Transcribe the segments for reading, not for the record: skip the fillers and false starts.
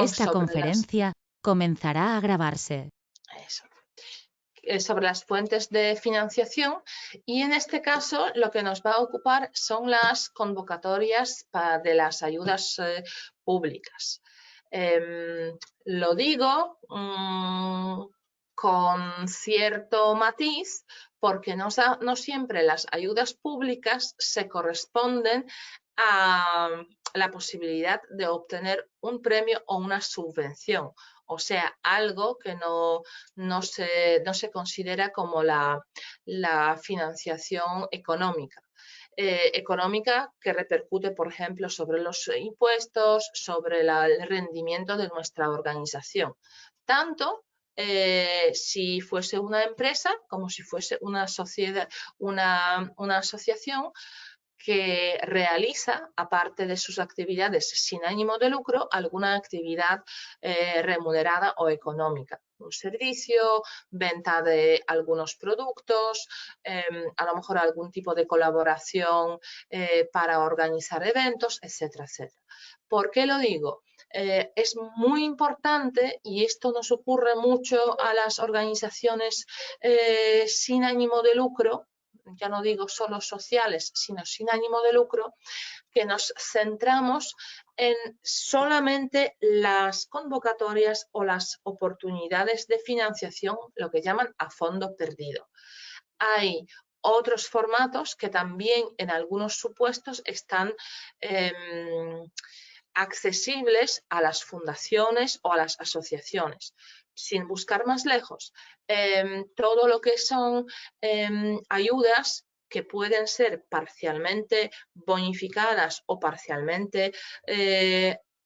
Esta sobre conferencia comenzará a grabarse. sobre las fuentes de financiación, y en este caso lo que nos va a ocupar son las convocatorias de las ayudas públicas. Lo digo con cierto matiz porque no siempre las ayudas públicas se corresponden a la posibilidad de obtener un premio o una subvención, o sea, algo que no se considera como la financiación económica. Económica que repercute, por ejemplo, sobre los impuestos, sobre el rendimiento de nuestra organización. Tanto si fuese una empresa como si fuese una sociedad, una asociación que realiza, aparte de sus actividades sin ánimo de lucro, alguna actividad remunerada o económica. Un servicio, venta de algunos productos, a lo mejor algún tipo de colaboración para organizar eventos, etcétera, etcétera. ¿Por qué lo digo? Es muy importante, y esto nos ocurre mucho a las organizaciones sin ánimo de lucro, ya no digo solo sociales, sino sin ánimo de lucro, que nos centramos en solamente las convocatorias o las oportunidades de financiación, lo que llaman a fondo perdido. Hay otros formatos que también en algunos supuestos están accesibles a las fundaciones o a las asociaciones. Sin buscar más lejos, todo lo que son ayudas que pueden ser parcialmente bonificadas o parcialmente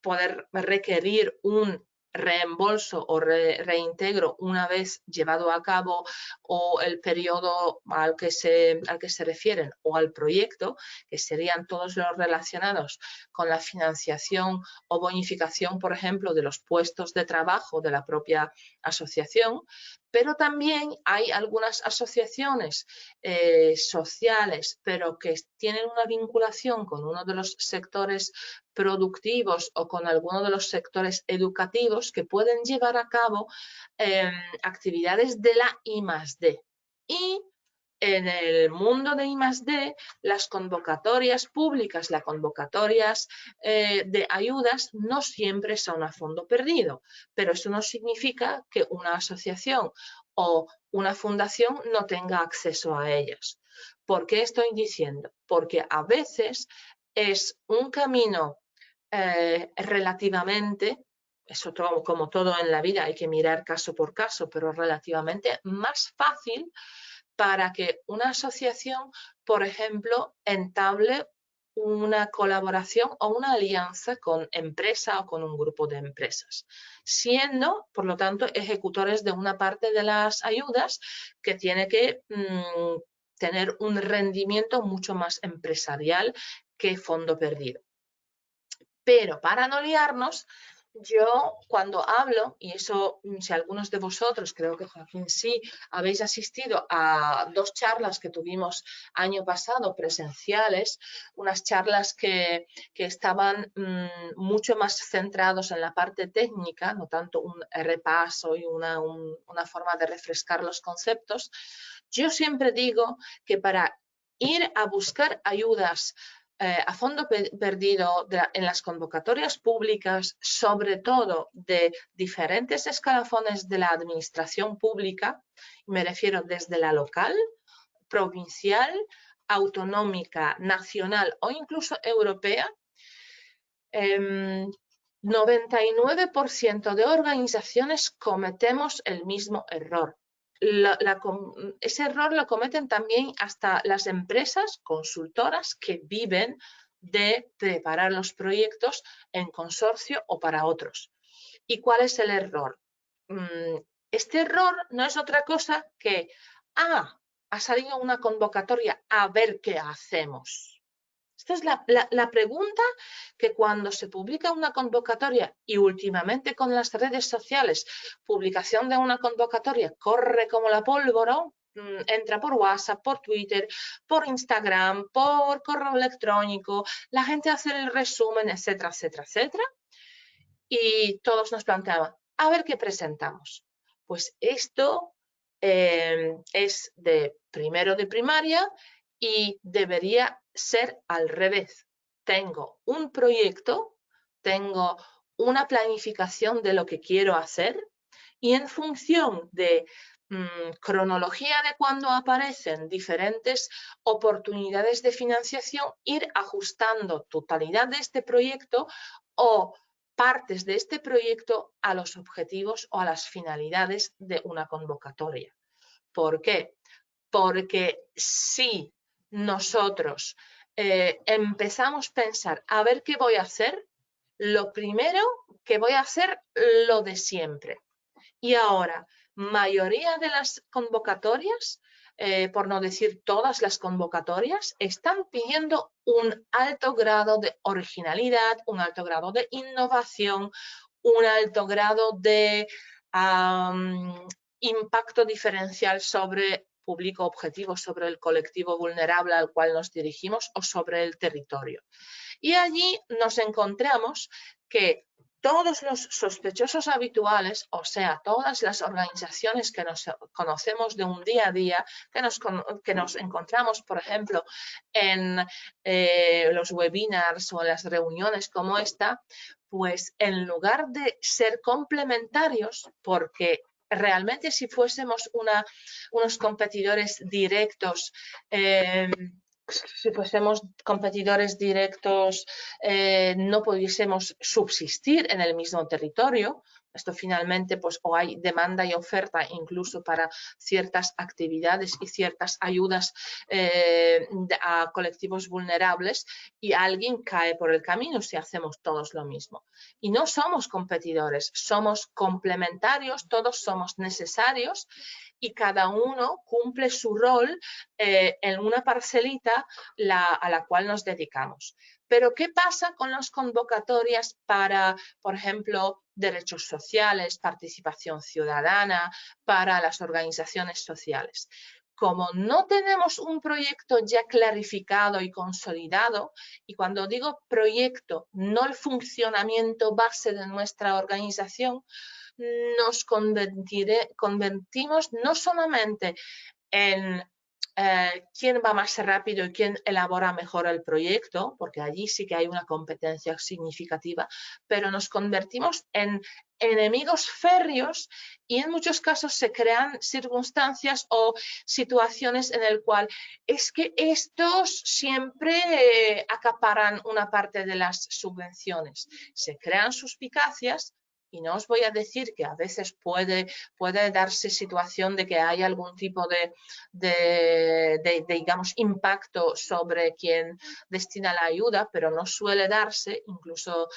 poder requerir un reembolso o reintegro una vez llevado a cabo, o el periodo al que se refieren, o al proyecto, que serían todos los relacionados con la financiación o bonificación, por ejemplo, de los puestos de trabajo de la propia asociación. Pero también hay algunas asociaciones sociales, pero que tienen una vinculación con uno de los sectores productivos o con alguno de los sectores educativos, que pueden llevar a cabo actividades de la I+D. Y en el mundo de I+D, las convocatorias públicas, las convocatorias de ayudas no siempre son a fondo perdido, pero eso no significa que una asociación o una fundación no tenga acceso a ellas. ¿Por qué estoy diciendo? Porque a veces es un camino relativamente, eso como todo en la vida hay que mirar caso por caso, pero relativamente más fácil para que una asociación, por ejemplo, entable una colaboración o una alianza con empresa o con un grupo de empresas, siendo, por lo tanto, ejecutores de una parte de las ayudas que tiene que tener un rendimiento mucho más empresarial que fondo perdido. Pero para no liarnos, yo cuando hablo, y eso si algunos de vosotros, creo que Joaquín sí, habéis asistido a 2 charlas que tuvimos año pasado presenciales, unas charlas que estaban mucho más centrados en la parte técnica, no tanto un repaso y una forma de refrescar los conceptos. Yo siempre digo que para ir a buscar ayudas a fondo perdido en las convocatorias públicas, sobre todo de diferentes escalafones de la administración pública, me refiero desde la local, provincial, autonómica, nacional o incluso europea, 99% de organizaciones cometemos el mismo error. Ese error lo cometen también hasta las empresas consultoras que viven de preparar los proyectos en consorcio o para otros. ¿Y cuál es el error? Este error no es otra cosa que, ha salido una convocatoria, a ver qué hacemos. Esta es la pregunta que cuando se publica una convocatoria, y últimamente con las redes sociales, publicación de una convocatoria corre como la pólvora, entra por WhatsApp, por Twitter, por Instagram, por correo electrónico, la gente hace el resumen, etcétera, etcétera, etcétera. y todos nos planteaban, a ver qué presentamos. Pues esto es de primero de primaria y debería ser al revés. Tengo un proyecto, tengo una planificación de lo que quiero hacer y en función de cronología de cuando aparecen diferentes oportunidades de financiación, ir ajustando totalidad de este proyecto o partes de este proyecto a los objetivos o a las finalidades de una convocatoria. ¿Por qué? Porque si nosotros empezamos a pensar, a ver qué voy a hacer, lo primero que voy a hacer lo de siempre. Y ahora, mayoría de las convocatorias, por no decir todas las convocatorias, están pidiendo un alto grado de originalidad, un alto grado de innovación, un alto grado de impacto diferencial sobre público objetivo, sobre el colectivo vulnerable al cual nos dirigimos o sobre el territorio. Y allí nos encontramos que todos los sospechosos habituales, o sea, todas las organizaciones que nos conocemos de un día a día, que nos encontramos, por ejemplo, en los webinars o en las reuniones como esta, pues en lugar de ser complementarios, porque realmente si fuésemos unos competidores directos, si fuésemos competidores directos, no pudiésemos subsistir en el mismo territorio. Esto finalmente, pues, o hay demanda y oferta incluso para ciertas actividades y ciertas ayudas a colectivos vulnerables y alguien cae por el camino si hacemos todos lo mismo. Y no somos competidores, somos complementarios, todos somos necesarios y cada uno cumple su rol en una parcelita a la cual nos dedicamos. Pero, ¿qué pasa con las convocatorias para, por ejemplo, derechos sociales, participación ciudadana, para las organizaciones sociales? Como no tenemos un proyecto ya clarificado y consolidado, y cuando digo proyecto, no el funcionamiento base de nuestra organización, nos convertimos no solamente en quién va más rápido y quién elabora mejor el proyecto, porque allí sí que hay una competencia significativa, pero nos convertimos en enemigos férreos y en muchos casos se crean circunstancias o situaciones en el cual es que estos siempre acaparan una parte de las subvenciones. Se crean suspicacias. Y no os voy a decir que a veces puede darse situación de que hay algún tipo de, digamos, impacto sobre quien destina la ayuda, pero no suele darse, incluso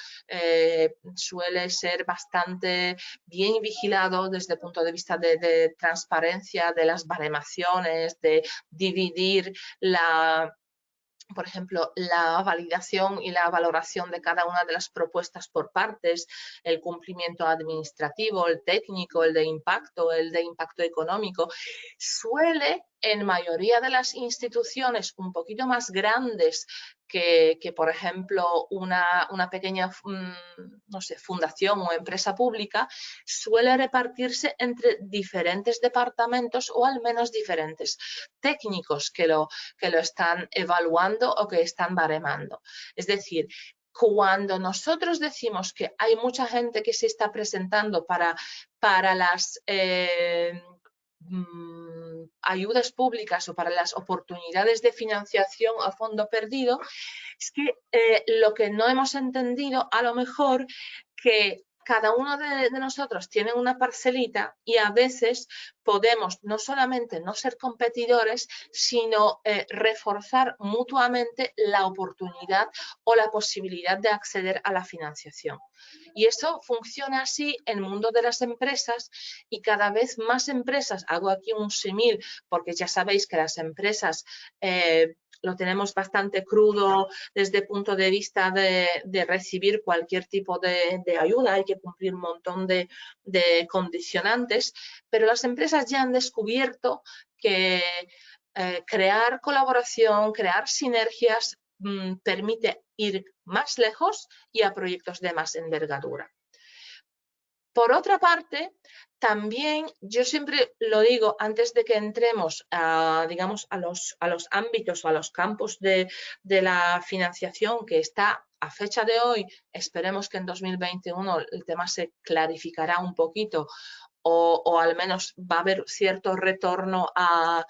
suele ser bastante bien vigilado desde el punto de vista de transparencia, de las baremaciones, de dividir por ejemplo, la validación y la valoración de cada una de las propuestas por partes, el cumplimiento administrativo, el técnico, el de impacto económico, suele en mayoría de las instituciones un poquito más grandes que por ejemplo, una pequeña no sé, fundación o empresa pública, suele repartirse entre diferentes departamentos o al menos diferentes técnicos que lo están evaluando o que están baremando. Es decir, cuando nosotros decimos que hay mucha gente que se está presentando para las ayudas públicas o para las oportunidades de financiación a fondo perdido, es que lo que no hemos entendido a lo mejor que cada uno de nosotros tiene una parcelita y a veces podemos no solamente no ser competidores, sino reforzar mutuamente la oportunidad o la posibilidad de acceder a la financiación. Y eso funciona así en el mundo de las empresas y cada vez más empresas, hago aquí un símil porque ya sabéis que las empresas lo tenemos bastante crudo desde el punto de vista de recibir cualquier tipo de ayuda, hay que cumplir un montón de condicionantes, pero las empresas ya han descubierto que crear colaboración, crear sinergias permite ir más lejos y a proyectos de más envergadura. Por otra parte, también yo siempre lo digo antes de que entremos digamos, a los ámbitos o a los campos de la financiación que está a fecha de hoy. Esperemos que en 2021 el tema se clarificará un poquito o al menos va a haber cierto retorno a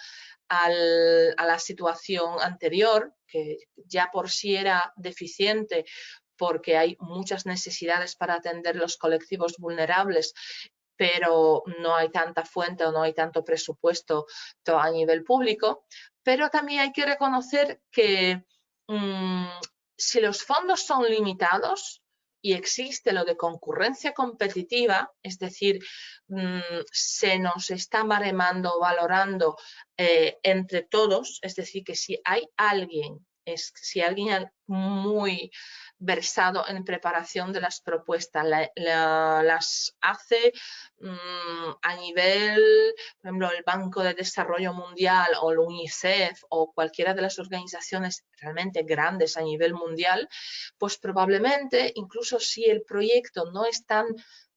la situación anterior, que ya por sí era deficiente porque hay muchas necesidades para atender los colectivos vulnerables, pero no hay tanta fuente o no hay tanto presupuesto a nivel público. Pero también hay que reconocer que si los fondos son limitados y existe lo de concurrencia competitiva, es decir, se nos está baremando, valorando entre todos, es decir, que si hay alguien muy versado en preparación de las propuestas, las hace a nivel, por ejemplo, el Banco de Desarrollo Mundial o el UNICEF o cualquiera de las organizaciones realmente grandes a nivel mundial, pues probablemente, incluso si el proyecto no es tan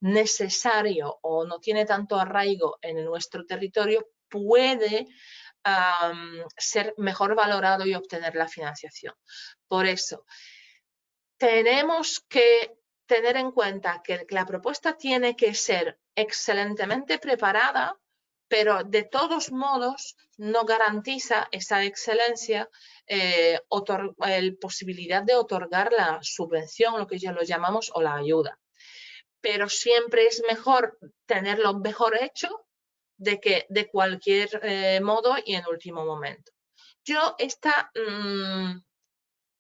necesario o no tiene tanto arraigo en nuestro territorio, puede ser mejor valorado y obtener la financiación. Por eso, tenemos que tener en cuenta que la propuesta tiene que ser excelentemente preparada, pero de todos modos no garantiza esa excelencia, posibilidad de otorgar la subvención, lo que ya lo llamamos, o la ayuda. Pero siempre es mejor tenerlo mejor hecho de cualquier modo y en último momento. Yo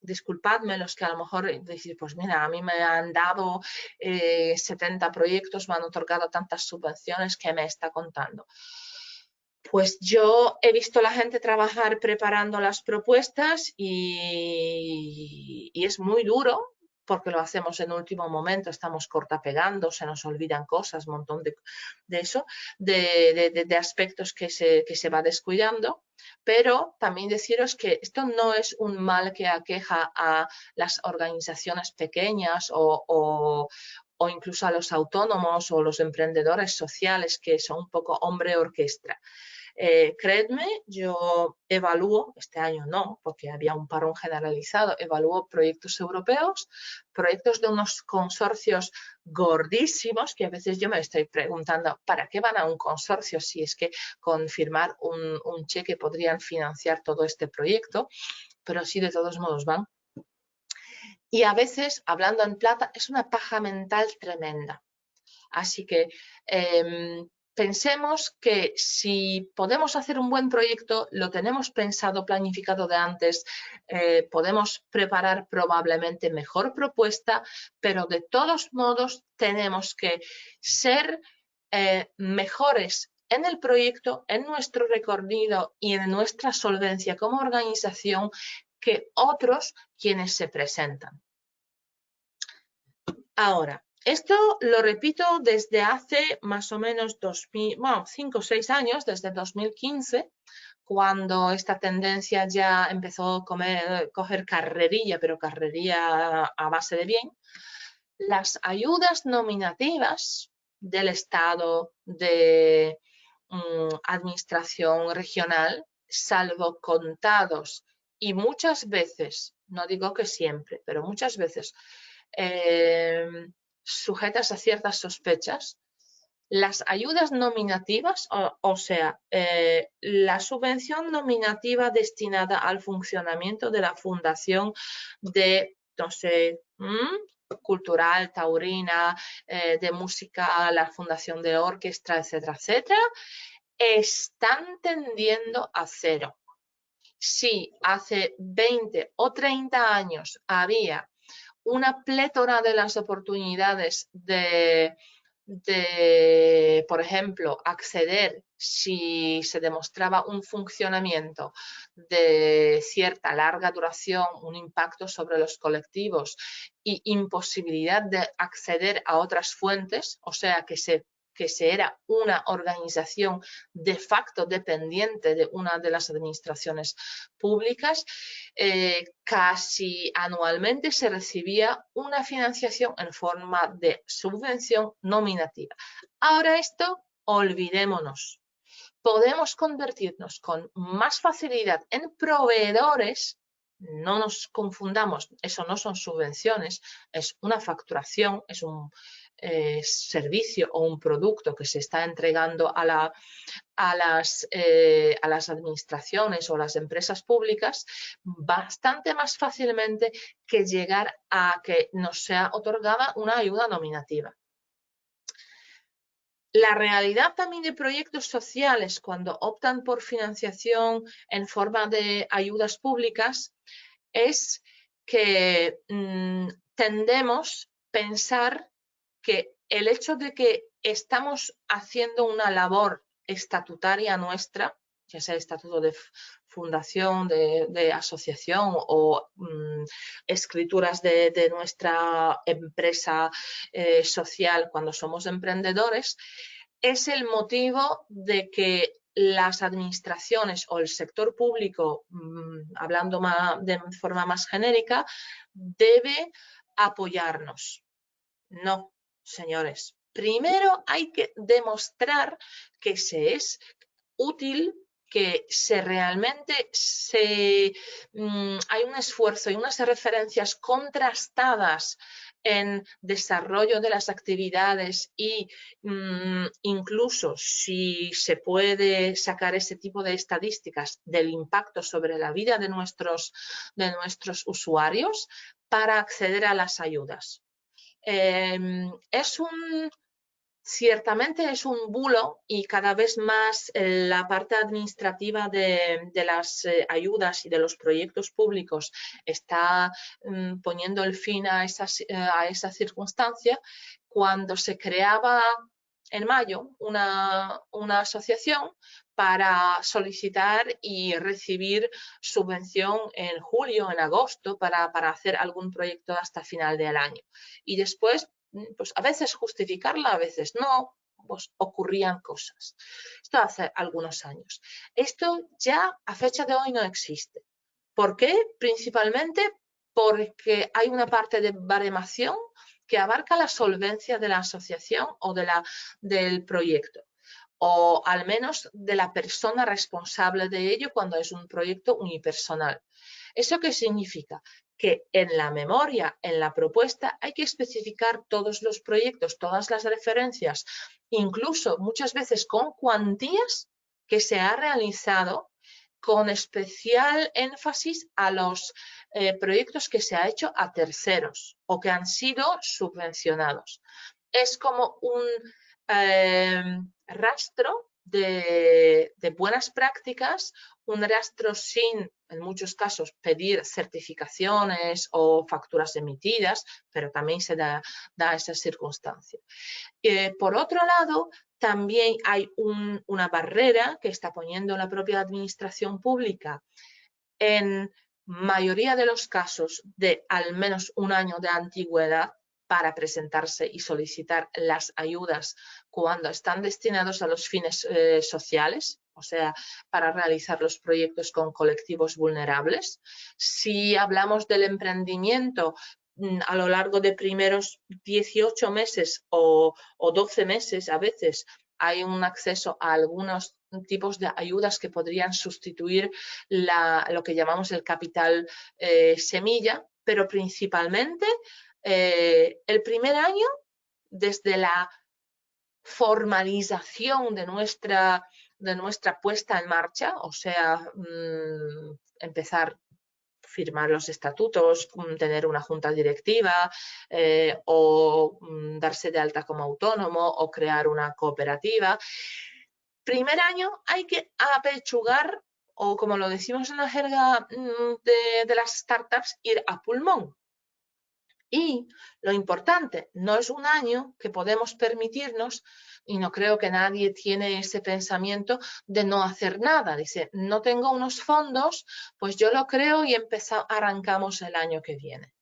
disculpadme los que a lo mejor decís, pues mira, a mí me han dado 70 proyectos, me han otorgado tantas subvenciones, ¿qué me está contando? Pues yo he visto a la gente trabajar preparando las propuestas y es muy duro porque lo hacemos en último momento, estamos cortapegando, se nos olvidan cosas, un montón de eso, de aspectos que se va descuidando. Pero también deciros que esto no es un mal que aqueja a las organizaciones pequeñas o incluso a los autónomos o los emprendedores sociales que son un poco hombre orquesta. Creedme, yo evalúo, este año no, porque había un parón generalizado, evalúo proyectos europeos, proyectos de unos consorcios gordísimos, que a veces yo me estoy preguntando, ¿para qué van a un consorcio si es que con firmar un cheque podrían financiar todo este proyecto? Pero sí, de todos modos van. Y a veces, hablando en plata, es una paja mental tremenda. Así que pensemos que si podemos hacer un buen proyecto, lo tenemos pensado, planificado de antes, podemos preparar probablemente mejor propuesta, pero de todos modos tenemos que ser mejores en el proyecto, en nuestro recorrido y en nuestra solvencia como organización que otros quienes se presentan. Ahora, esto lo repito desde hace más o menos 5 o 6 años, desde 2015, cuando esta tendencia ya empezó a coger carrerilla, pero carrerilla a base de bien. Las ayudas nominativas del Estado, de administración regional, salvo contados y muchas veces, no digo que siempre, pero muchas veces, sujetas a ciertas sospechas, las ayudas nominativas, o sea, la subvención nominativa destinada al funcionamiento de la fundación de, no sé, cultural, taurina, de música, la fundación de orquesta, etcétera, etcétera, están tendiendo a cero. Si hace 20 o 30 años había una plétora de las oportunidades de, por ejemplo, acceder si se demostraba un funcionamiento de cierta larga duración, un impacto sobre los colectivos y imposibilidad de acceder a otras fuentes, o sea, que se que se era una organización de facto dependiente de una de las administraciones públicas, casi anualmente se recibía una financiación en forma de subvención nominativa. Ahora esto, olvidémonos. Podemos convertirnos con más facilidad en proveedores. No nos confundamos, eso no son subvenciones, es una facturación, es un servicio o un producto que se está entregando a las administraciones o las empresas públicas bastante más fácilmente que llegar a que nos sea otorgada una ayuda nominativa. La realidad también de proyectos sociales cuando optan por financiación en forma de ayudas públicas es que tendemos a pensar que el hecho de que estamos haciendo una labor estatutaria nuestra, ya sea estatuto de fundación, de asociación o escrituras de nuestra empresa social cuando somos emprendedores, es el motivo de que las administraciones o el sector público, hablando de forma más genérica, debe apoyarnos. No, señores. Primero hay que demostrar que se es útil, que realmente hay un esfuerzo y unas referencias contrastadas en desarrollo de las actividades y incluso si se puede sacar ese tipo de estadísticas del impacto sobre la vida de nuestros usuarios para acceder a las ayudas. Ciertamente es un bulo y cada vez más la parte administrativa de las ayudas y de los proyectos públicos está poniendo el fin a esa circunstancia. Cuando se creaba en mayo una asociación para solicitar y recibir subvención en julio, en agosto, para hacer algún proyecto hasta final del año. Y después, pues a veces justificarla, a veces no, pues ocurrían cosas. Esto hace algunos años. Esto ya a fecha de hoy no existe. ¿Por qué? Principalmente porque hay una parte de baremación que abarca la solvencia de la asociación o del proyecto, o al menos de la persona responsable de ello cuando es un proyecto unipersonal. ¿Eso qué significa? Que en la memoria, en la propuesta, hay que especificar todos los proyectos, todas las referencias, incluso muchas veces con cuantías que se ha realizado, con especial énfasis a los proyectos que se ha hecho a terceros o que han sido subvencionados. Es como un rastro de buenas prácticas, un rastro sin, en muchos casos, pedir certificaciones o facturas emitidas, pero también se da esa circunstancia. Por otro lado, también hay una barrera que está poniendo la propia administración pública en mayoría de los casos de al menos un año de antigüedad para presentarse y solicitar las ayudas cuando están destinados a los fines sociales, o sea, para realizar los proyectos con colectivos vulnerables. Si hablamos del emprendimiento, a lo largo de primeros 18 meses o 12 meses a veces hay un acceso a algunos tipos de ayudas que podrían sustituir lo que llamamos el capital semilla, pero principalmente el primer año, desde la formalización de nuestra puesta en marcha, o sea, empezar firmar los estatutos, tener una junta directiva o darse de alta como autónomo o crear una cooperativa. Primer año hay que apechugar, o como lo decimos en la jerga de las startups, ir a pulmón. Y lo importante, no es un año que podemos permitirnos, y no creo que nadie tiene ese pensamiento de no hacer nada. Dice, no tengo unos fondos, pues yo lo creo y arrancamos el año que viene.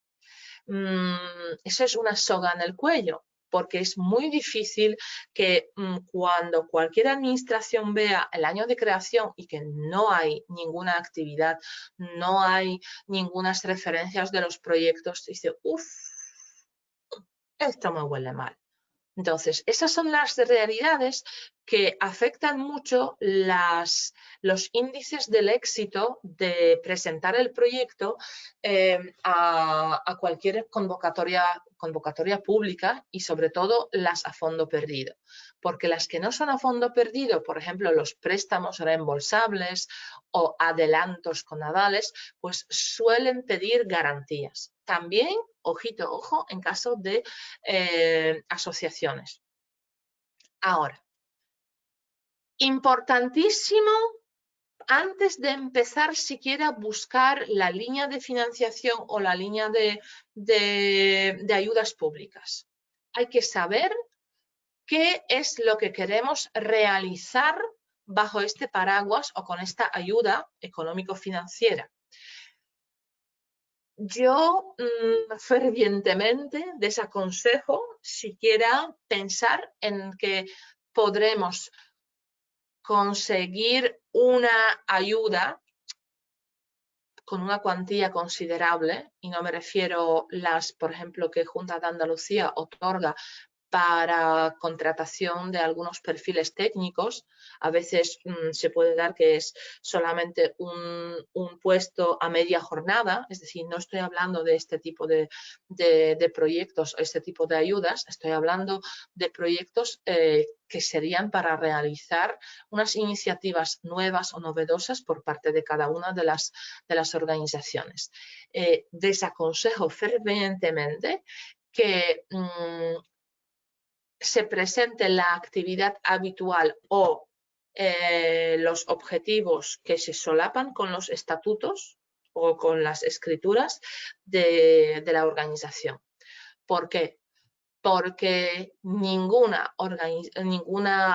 Eso es una soga en el cuello. porque es muy difícil que cuando cualquier administración vea el año de creación y que no hay ninguna actividad, no hay ninguna referencias de los proyectos, dice, uff, esto me huele mal. Entonces, esas son las realidades que afectan mucho los índices del éxito de presentar el proyecto a cualquier convocatoria pública y sobre todo las a fondo perdido. Porque las que no son a fondo perdido, por ejemplo, los préstamos reembolsables o adelantos con avales, pues suelen pedir garantías. También, ojito, ojo, en caso de asociaciones. Ahora, importantísimo, antes de empezar siquiera a buscar la línea de financiación o la línea de ayudas públicas. Hay que saber qué es lo que queremos realizar bajo este paraguas o con esta ayuda económico-financiera. Yo fervientemente desaconsejo siquiera pensar en que podremos conseguir una ayuda con una cuantía considerable, y no me refiero por ejemplo, que Junta de Andalucía otorga para contratación de algunos perfiles técnicos. A veces se puede dar que es solamente un puesto a media jornada, es decir, no estoy hablando de este tipo de proyectos, este tipo de ayudas, estoy hablando de proyectos que serían para realizar unas iniciativas nuevas o novedosas por parte de cada una de las organizaciones. Desaconsejo fervientemente que se presente la actividad habitual o los objetivos que se solapan con los estatutos o con las escrituras de la organización. ¿Por qué? Porque ninguna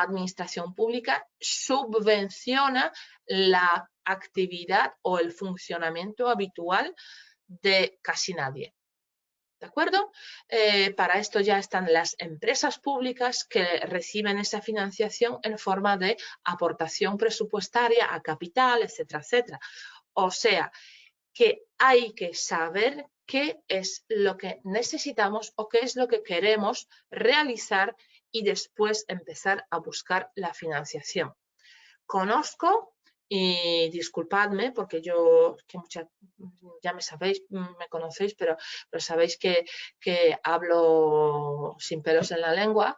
administración pública subvenciona la actividad o el funcionamiento habitual de casi nadie. ¿De acuerdo? Para esto ya están las empresas públicas que reciben esa financiación en forma de aportación presupuestaria a capital, etcétera, etcétera. O sea, que hay que saber qué es lo que necesitamos o qué es lo que queremos realizar y después empezar a buscar la financiación. Conozco, y disculpadme porque ya me sabéis, me conocéis, pero sabéis que hablo sin pelos en la lengua.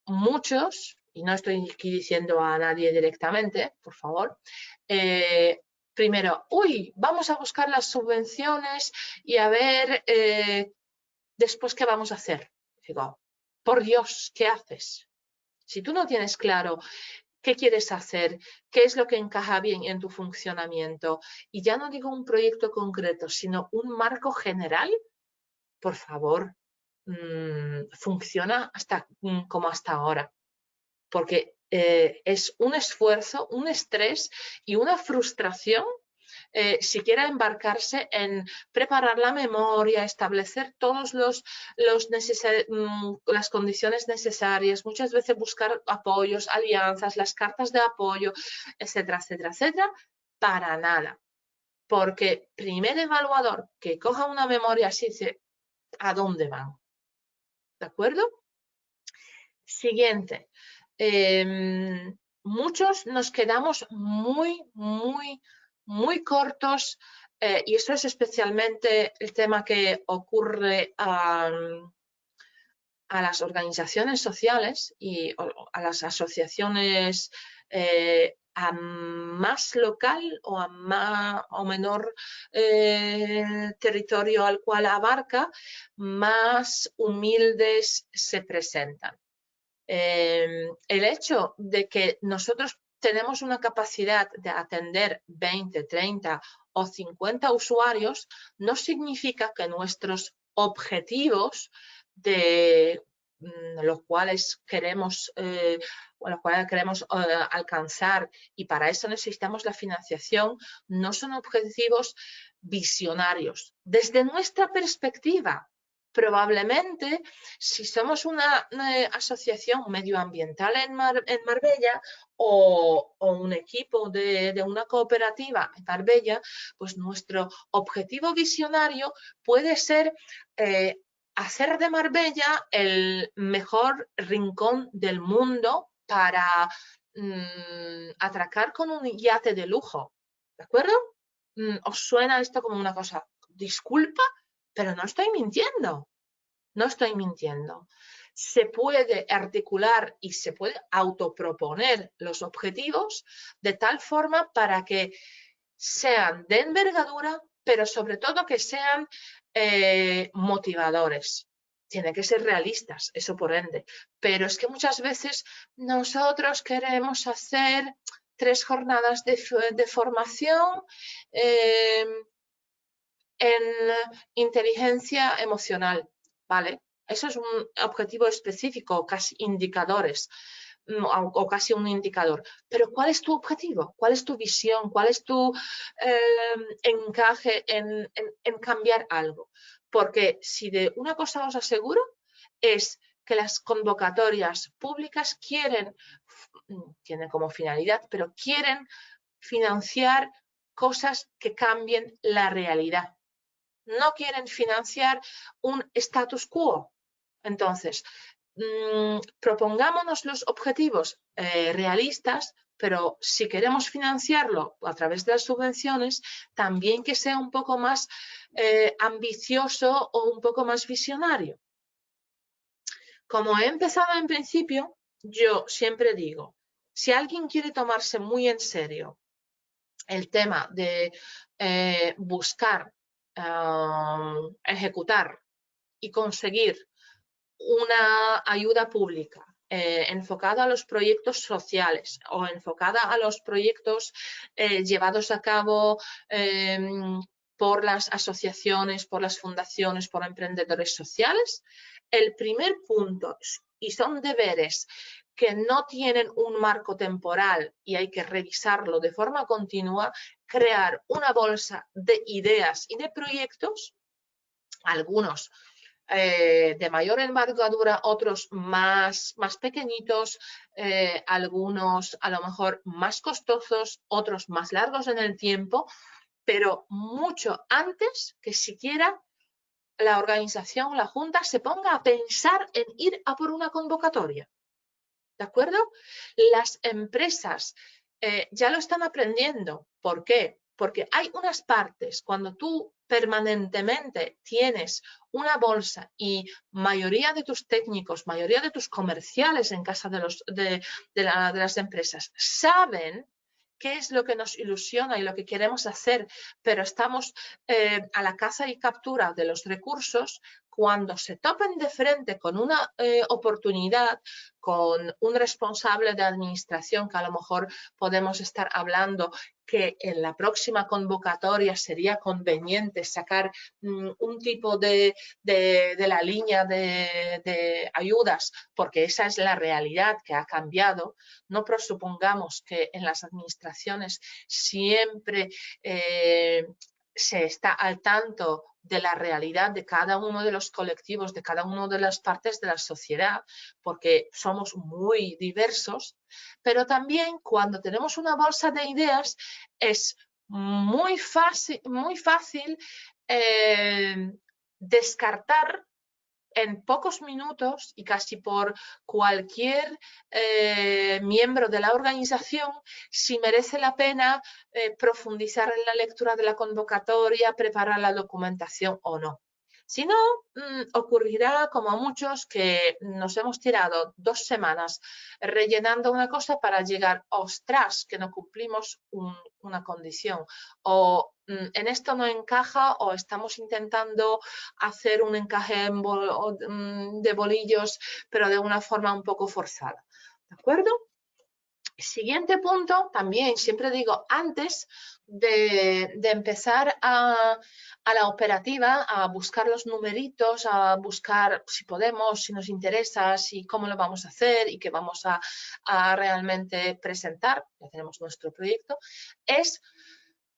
Muchos, y no estoy aquí diciendo a nadie directamente, por favor, primero, vamos a buscar las subvenciones y a ver después qué vamos a hacer. Digo, por Dios, ¿qué haces? Si tú no tienes claro qué quieres hacer, qué es lo que encaja bien en tu funcionamiento, y ya no digo un proyecto concreto, sino un marco general, por favor, funciona como hasta ahora. Porque es un esfuerzo, un estrés y una frustración siquiera embarcarse en preparar la memoria, establecer todos las condiciones necesarias, muchas veces buscar apoyos, alianzas, las cartas de apoyo, etcétera, etcétera, etcétera, para nada. Porque primer evaluador que coja una memoria así dice, ¿a dónde van? ¿De acuerdo? Siguiente. Muchos nos quedamos muy cortos y eso es especialmente el tema que ocurre a las organizaciones sociales y a las asociaciones a más local o a menor territorio al cual abarca, más humildes se presentan. El hecho de que nosotros tenemos una capacidad de atender 20, 30 o 50 usuarios no significa que nuestros objetivos de los cuales queremos alcanzar, y para eso necesitamos la financiación, no son objetivos visionarios. Desde nuestra perspectiva, Probablemente, si somos una asociación medioambiental en Marbella o un equipo de una cooperativa en Marbella, pues nuestro objetivo visionario puede ser hacer de Marbella el mejor rincón del mundo para atracar con un yate de lujo. ¿De acuerdo? ¿Os suena esto como una cosa? Disculpa, pero no estoy mintiendo. No estoy mintiendo. Se puede articular y se puede autoproponer los objetivos de tal forma para que sean de envergadura, pero sobre todo que sean motivadores. Tienen que ser realistas, eso por ende. Pero es que muchas veces nosotros queremos hacer 3 jornadas de formación en inteligencia emocional, ¿vale? Eso es un objetivo específico, casi indicadores o casi un indicador. Pero ¿cuál es tu objetivo? ¿Cuál es tu visión? ¿Cuál es tu encaje en cambiar algo? Porque si de una cosa os aseguro es que las convocatorias públicas tienen como finalidad, pero quieren financiar cosas que cambien la realidad. No quieren financiar un status quo. Entonces, propongámonos los objetivos realistas, pero si queremos financiarlo a través de las subvenciones, también que sea un poco más ambicioso o un poco más visionario. Como he empezado en principio, yo siempre digo, si alguien quiere tomarse muy en serio el tema de buscar, ejecutar y conseguir una ayuda pública enfocada a los proyectos sociales o enfocada a los proyectos llevados a cabo por las asociaciones, por las fundaciones, por emprendedores sociales, el primer punto, y son deberes que no tienen un marco temporal y hay que revisarlo de forma continua, crear una bolsa de ideas y de proyectos, algunos de mayor envergadura, otros más pequeñitos, algunos a lo mejor más costosos, otros más largos en el tiempo, pero mucho antes que siquiera la organización, la Junta, se ponga a pensar en ir a por una convocatoria. ¿De acuerdo? Las empresas ya lo están aprendiendo. ¿Por qué? Porque hay unas partes, cuando tú permanentemente tienes una bolsa y mayoría de tus técnicos, mayoría de tus comerciales en casa de las empresas saben qué es lo que nos ilusiona y lo que queremos hacer, pero estamos a la caza y captura de los recursos, cuando se topen de frente con una oportunidad, con un responsable de administración que a lo mejor podemos estar hablando que en la próxima convocatoria sería conveniente sacar un tipo de la línea de ayudas, porque esa es la realidad que ha cambiado. No presupongamos que en las administraciones siempre se está al tanto de la realidad de cada uno de los colectivos, de cada una de las partes de la sociedad, porque somos muy diversos, pero también cuando tenemos una bolsa de ideas es muy fácil descartar en pocos minutos y casi por cualquier miembro de la organización si merece la pena profundizar en la lectura de la convocatoria, preparar la documentación o no. Si no, ocurrirá como a muchos que nos hemos tirado 2 semanas rellenando una cosa para llegar, ostras, que no cumplimos una condición, o en esto no encaja, o estamos intentando hacer un encaje de bolillos, pero de una forma un poco forzada. ¿De acuerdo? Siguiente punto, también siempre digo, antes de empezar a la operativa, a buscar los numeritos, a buscar si podemos, si nos interesa, si cómo lo vamos a hacer y qué vamos a realmente presentar, ya tenemos nuestro proyecto, es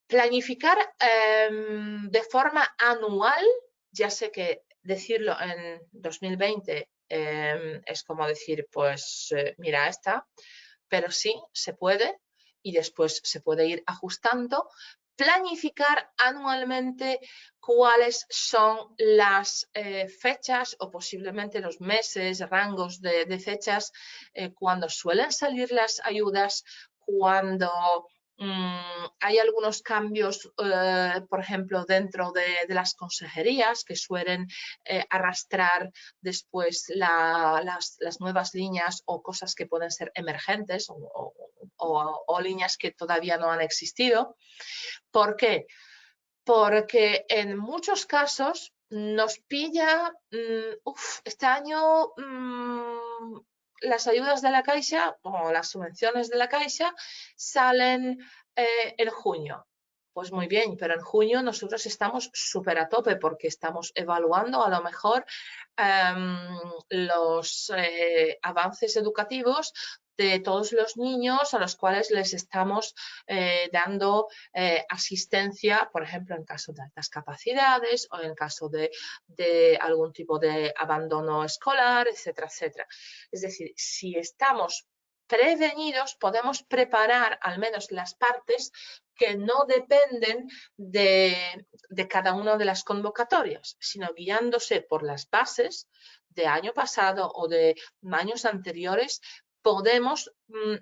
planificar de forma anual. Ya sé que decirlo en 2020 es como decir, pues mira esta, pero sí se puede y después se puede ir ajustando. Planificar anualmente cuáles son las fechas o posiblemente los meses, rangos de fechas, cuando suelen salir las ayudas, cuando hay algunos cambios, por ejemplo, dentro de las consejerías que suelen arrastrar después las nuevas líneas o cosas que pueden ser emergentes o líneas que todavía no han existido. ¿Por qué? Porque en muchos casos nos pilla, este año las ayudas de la Caixa o las subvenciones de la Caixa salen en junio. Pues muy bien, pero en junio nosotros estamos súper a tope porque estamos evaluando a lo mejor los avances educativos de todos los niños a los cuales les estamos dando asistencia, por ejemplo, en caso de altas capacidades o en caso de algún tipo de abandono escolar, etcétera, etcétera. Es decir, si estamos prevenidos, podemos preparar al menos las partes que no dependen de cada una de las convocatorias, sino guiándose por las bases de año pasado o de años anteriores, podemos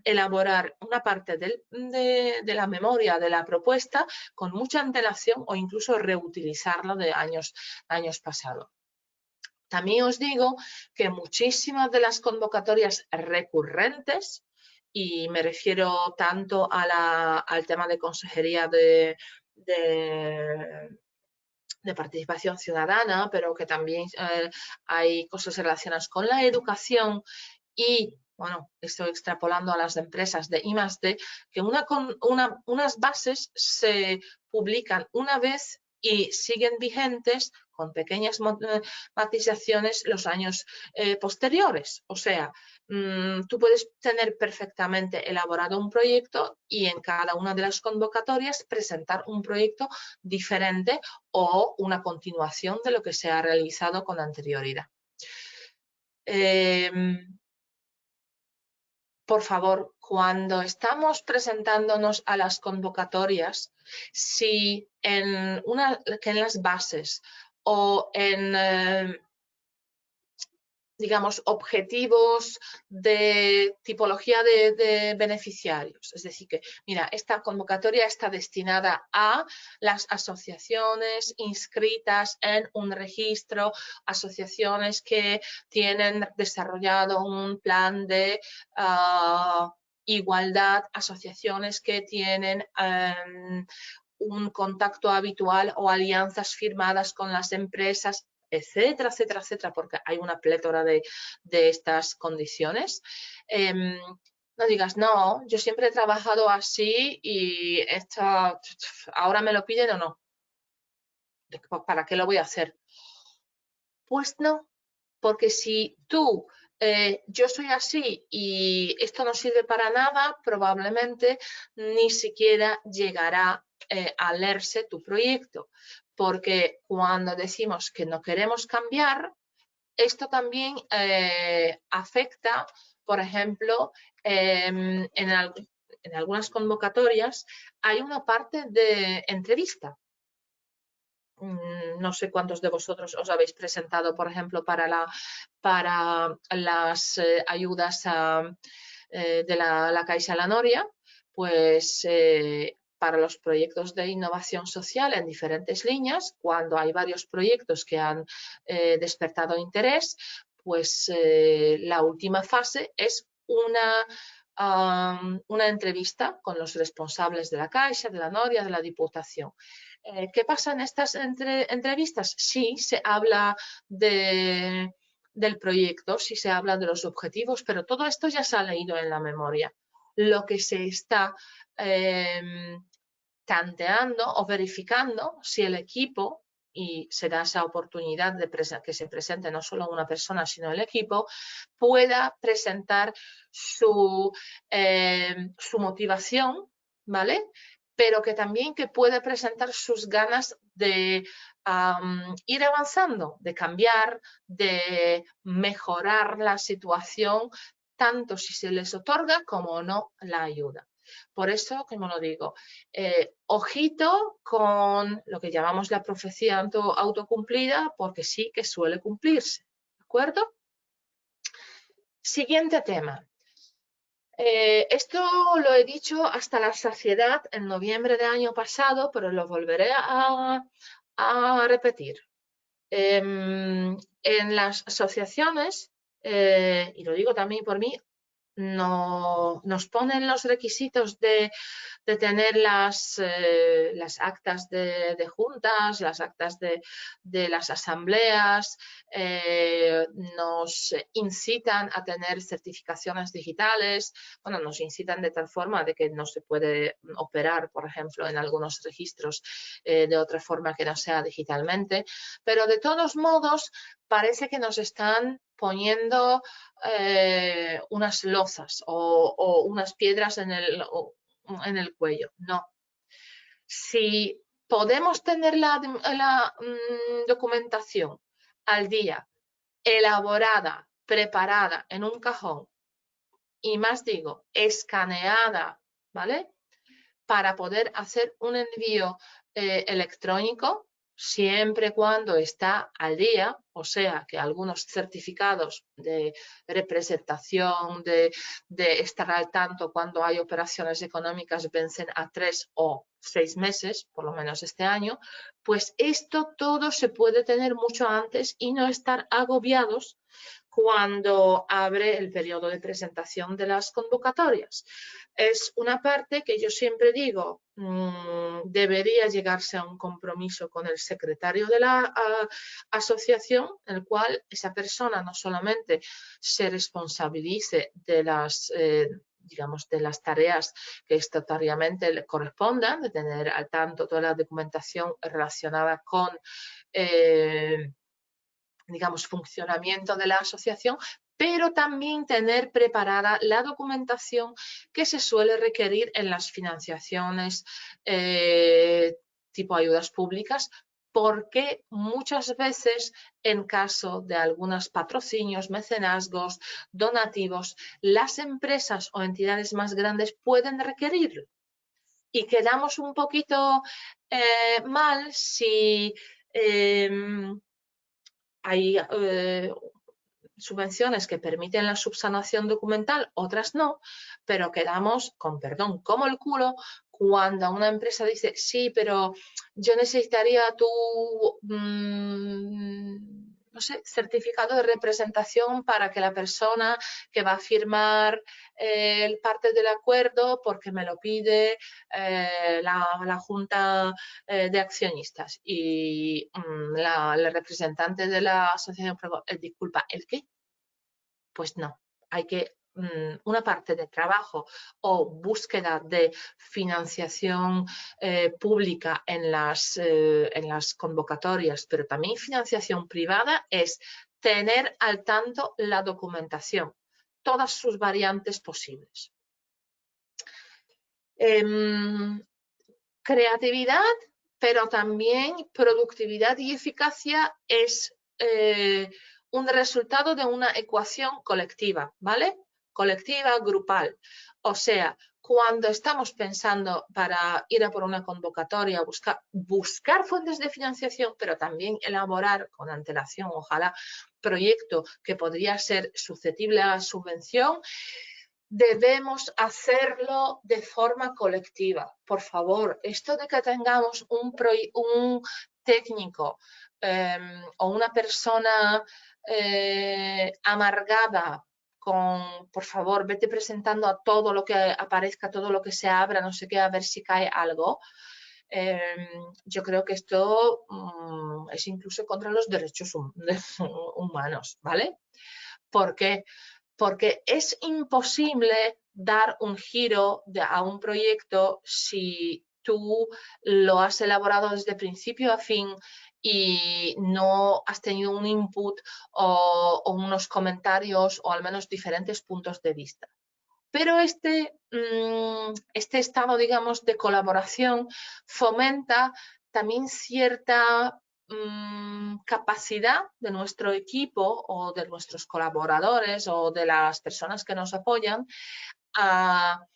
elaborar una parte de la memoria de la propuesta con mucha antelación o incluso reutilizarla de años pasados. También os digo que muchísimas de las convocatorias recurrentes, y me refiero tanto al tema de consejería de participación ciudadana, pero que también hay cosas relacionadas con la educación y, bueno, estoy extrapolando a las empresas de I+D, que unas bases se publican una vez y siguen vigentes con pequeñas matizaciones los años posteriores. O sea, tú puedes tener perfectamente elaborado un proyecto y en cada una de las convocatorias presentar un proyecto diferente o una continuación de lo que se ha realizado con anterioridad. Por favor, cuando estamos presentándonos a las convocatorias, si en las bases o en digamos, objetivos de tipología de beneficiarios. Es decir, que, mira, esta convocatoria está destinada a las asociaciones inscritas en un registro, asociaciones que tienen desarrollado un plan de igualdad, asociaciones que tienen un contacto habitual o alianzas firmadas con las empresas, etcétera, etcétera, etcétera, porque hay una plétora de estas condiciones. No digas, no, yo siempre he trabajado así y ahora me lo piden o no. ¿Para qué lo voy a hacer? Pues no, porque si tú, yo soy así y esto no sirve para nada, probablemente ni siquiera llegará a leerse tu proyecto, porque cuando decimos que no queremos cambiar, esto también afecta, por ejemplo, en algunas convocatorias hay una parte de entrevista. No sé cuántos de vosotros os habéis presentado, por ejemplo, para las ayudas de la Caixa La Noria, pues para los proyectos de innovación social en diferentes líneas, cuando hay varios proyectos que han despertado interés, pues la última fase es una entrevista con los responsables de la Caixa, de la Noria, de la Diputación. ¿Qué pasa en estas entrevistas? Sí, se habla del proyecto, sí se habla de los objetivos, pero todo esto ya se ha leído en la memoria. Lo que se está tanteando o verificando si el equipo, y se da esa oportunidad de que se presente no solo una persona, sino el equipo, pueda presentar su motivación, ¿vale? Pero que también que puede presentar sus ganas de ir avanzando, de cambiar, de mejorar la situación, tanto si se les otorga como no la ayuda. Por eso, como lo digo, ojito con lo que llamamos la profecía autocumplida, porque sí que suele cumplirse. ¿De acuerdo? Siguiente tema. Esto lo he dicho hasta la saciedad en noviembre del año pasado, pero lo volveré a repetir. En las asociaciones, y lo digo también por mí, no, nos ponen los requisitos de tener las actas de juntas, las actas de las asambleas, nos incitan a tener certificaciones digitales, bueno, nos incitan de tal forma de que no se puede operar, por ejemplo, en algunos registros de otra forma que no sea digitalmente, pero de todos modos parece que nos están poniendo unas lozas o unas piedras en el cuello. No. Si podemos tener la documentación al día, elaborada, preparada en un cajón y más digo, escaneada, ¿vale? Para poder hacer un envío electrónico, siempre y cuando está al día, o sea que algunos certificados de representación, de estar al tanto cuando hay operaciones económicas vencen a 3 o 6 meses, por lo menos este año, pues esto todo se puede tener mucho antes y no estar agobiados cuando abre el periodo de presentación de las convocatorias. Es una parte que yo siempre digo, debería llegarse a un compromiso con el secretario de la asociación, en el cual esa persona no solamente se responsabilice de las digamos, de las tareas que estatutariamente le correspondan, de tener al tanto toda la documentación relacionada con digamos, funcionamiento de la asociación, pero también tener preparada la documentación que se suele requerir en las financiaciones tipo ayudas públicas, porque muchas veces en caso de algunos patrocinios, mecenazgos, donativos, las empresas o entidades más grandes pueden requerirlo. Y quedamos un poquito mal si hay subvenciones que permiten la subsanación documental, otras no, pero quedamos con perdón, como el culo cuando una empresa dice, sí, pero yo necesitaría tu, no sé, certificado de representación para que la persona que va a firmar parte del acuerdo, porque me lo pide la Junta de Accionistas. Y la representante de la asociación, disculpa, ¿el qué? Pues no, hay que una parte de trabajo o búsqueda de financiación pública en las convocatorias, pero también financiación privada, es tener al tanto la documentación, todas sus variantes posibles. Creatividad, pero también productividad y eficacia es un resultado de una ecuación colectiva, ¿vale? Colectiva, grupal. O sea, cuando estamos pensando para ir a por una convocatoria, buscar fuentes de financiación, pero también elaborar con antelación, ojalá, proyecto que podría ser susceptible a subvención, debemos hacerlo de forma colectiva. Por favor, esto de que tengamos un técnico o una persona amargada con, por favor, vete presentando a todo lo que aparezca, todo lo que se abra, no sé qué, a ver si cae algo. Yo creo que esto es incluso contra los derechos humanos, ¿vale? ¿Por qué? Porque es imposible dar un giro a un proyecto si tú lo has elaborado desde principio a fin y no has tenido un input o unos comentarios o al menos diferentes puntos de vista. Pero este estado, digamos, de colaboración fomenta también cierta capacidad de nuestro equipo o de nuestros colaboradores o de las personas que nos apoyan a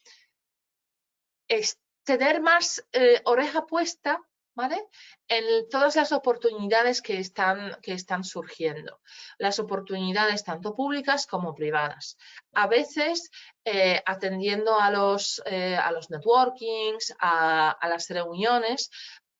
tener más oreja puesta, ¿vale?, en todas las oportunidades que están surgiendo. Las oportunidades tanto públicas como privadas. A veces, atendiendo a los networkings, a las reuniones,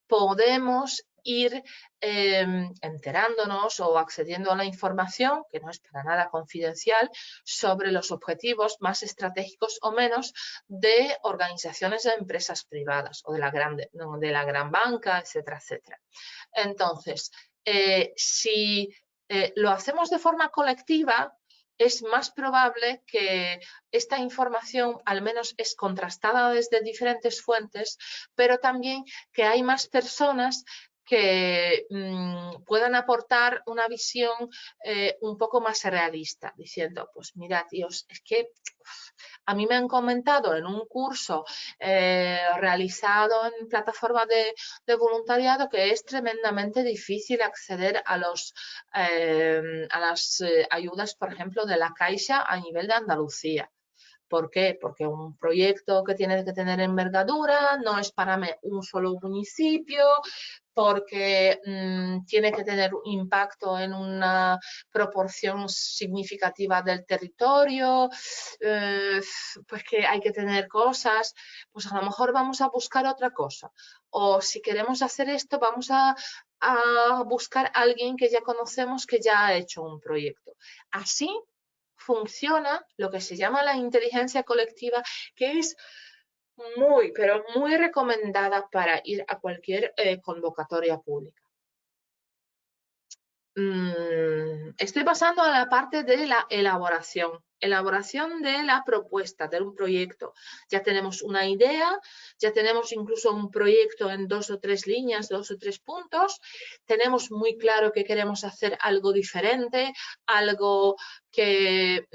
podemos ir enterándonos o accediendo a la información, que no es para nada confidencial, sobre los objetivos más estratégicos o menos de organizaciones de empresas privadas o de la gran banca, etcétera, etcétera. Entonces, si lo hacemos de forma colectiva, es más probable que esta información al menos es contrastada desde diferentes fuentes, pero también que hay más personas que puedan aportar una visión un poco más realista, diciendo, pues mira, tíos, es que a mí me han comentado en un curso realizado en plataforma de voluntariado que es tremendamente difícil acceder a las ayudas, por ejemplo, de la Caixa a nivel de Andalucía. ¿Por qué? Porque un proyecto que tiene que tener envergadura no es para un solo municipio, porque tiene que tener un impacto en una proporción significativa del territorio, pues que hay que tener cosas, pues a lo mejor vamos a buscar otra cosa. O si queremos hacer esto, vamos a buscar a alguien que ya conocemos que ya ha hecho un proyecto. Así funciona lo que se llama la inteligencia colectiva, que es muy, pero muy recomendada para ir a cualquier convocatoria pública. Estoy pasando a la parte de la elaboración de la propuesta de un proyecto. Ya tenemos una idea, ya tenemos incluso un proyecto en 2 o 3 líneas, 2 o 3 puntos. Tenemos muy claro que queremos hacer algo diferente, algo que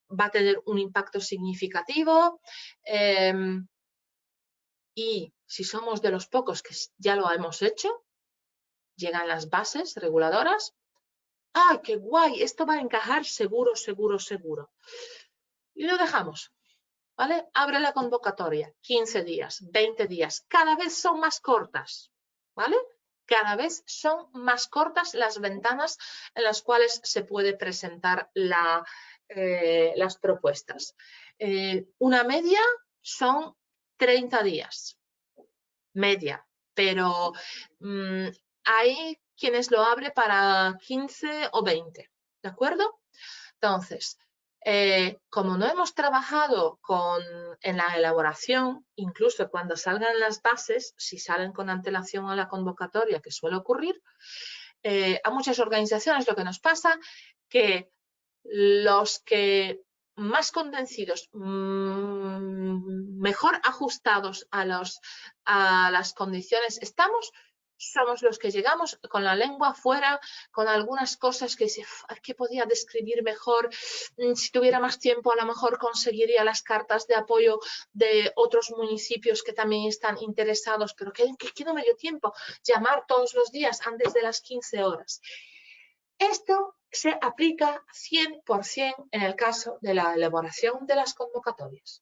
va a tener un impacto significativo. Y si somos de los pocos que ya lo hemos hecho, llegan las bases reguladoras. ¡Ay, qué guay! Esto va a encajar seguro, seguro, seguro. Y lo dejamos, ¿vale? Abre la convocatoria, 15 días, 20 días. Cada vez son más cortas, ¿vale? Cada vez son más cortas las ventanas en las cuales se puede presentar las propuestas. Una media son 30 días, media, pero hay quienes lo abren para 15 o 20, ¿de acuerdo? Entonces, como no hemos trabajado en la elaboración, incluso cuando salgan las bases, si salen con antelación a la convocatoria, que suele ocurrir, a muchas organizaciones lo que nos pasa que los que más convencidos, mejor ajustados a las condiciones estamos, somos los que llegamos con la lengua afuera, con algunas cosas que podía describir mejor. Si tuviera más tiempo, a lo mejor conseguiría las cartas de apoyo de otros municipios que también están interesados, pero que no me dio tiempo. Llamar todos los días antes de las 15 horas. Esto se aplica 100% en el caso de la elaboración de las convocatorias.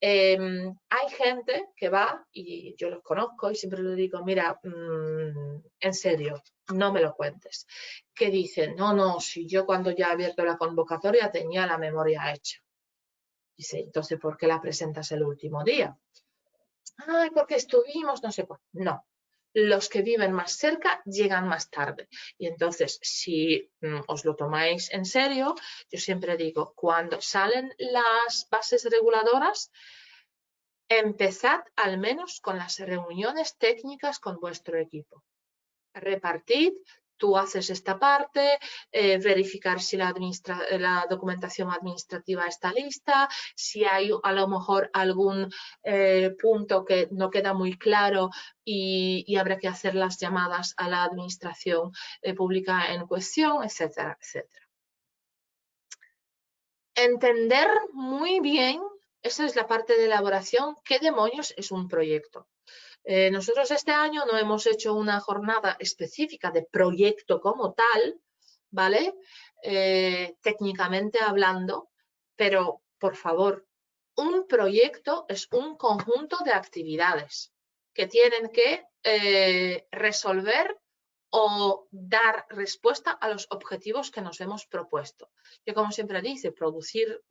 Hay gente que va, y yo los conozco y siempre les digo, mira, en serio, no me lo cuentes, que dicen, no, si yo cuando ya he abierto la convocatoria tenía la memoria hecha. Dice, entonces, ¿por qué la presentas el último día? Ay, porque estuvimos, no sé cuánto. No. Los que viven más cerca llegan más tarde. Y entonces, si os lo tomáis en serio, yo siempre digo, cuando salen las bases reguladoras, empezad al menos con las reuniones técnicas con vuestro equipo. Repartid, tú haces esta parte, verificar si la documentación administrativa está lista, si hay a lo mejor algún punto que no queda muy claro y habrá que hacer las llamadas a la administración pública en cuestión, etcétera, etcétera. Entender muy bien, esa es la parte de elaboración, qué demonios es un proyecto. Nosotros este año no hemos hecho una jornada específica de proyecto como tal, ¿vale? Técnicamente hablando, pero por favor, un proyecto es un conjunto de actividades que tienen que resolver o dar respuesta a los objetivos que nos hemos propuesto. Yo, como siempre dice, producir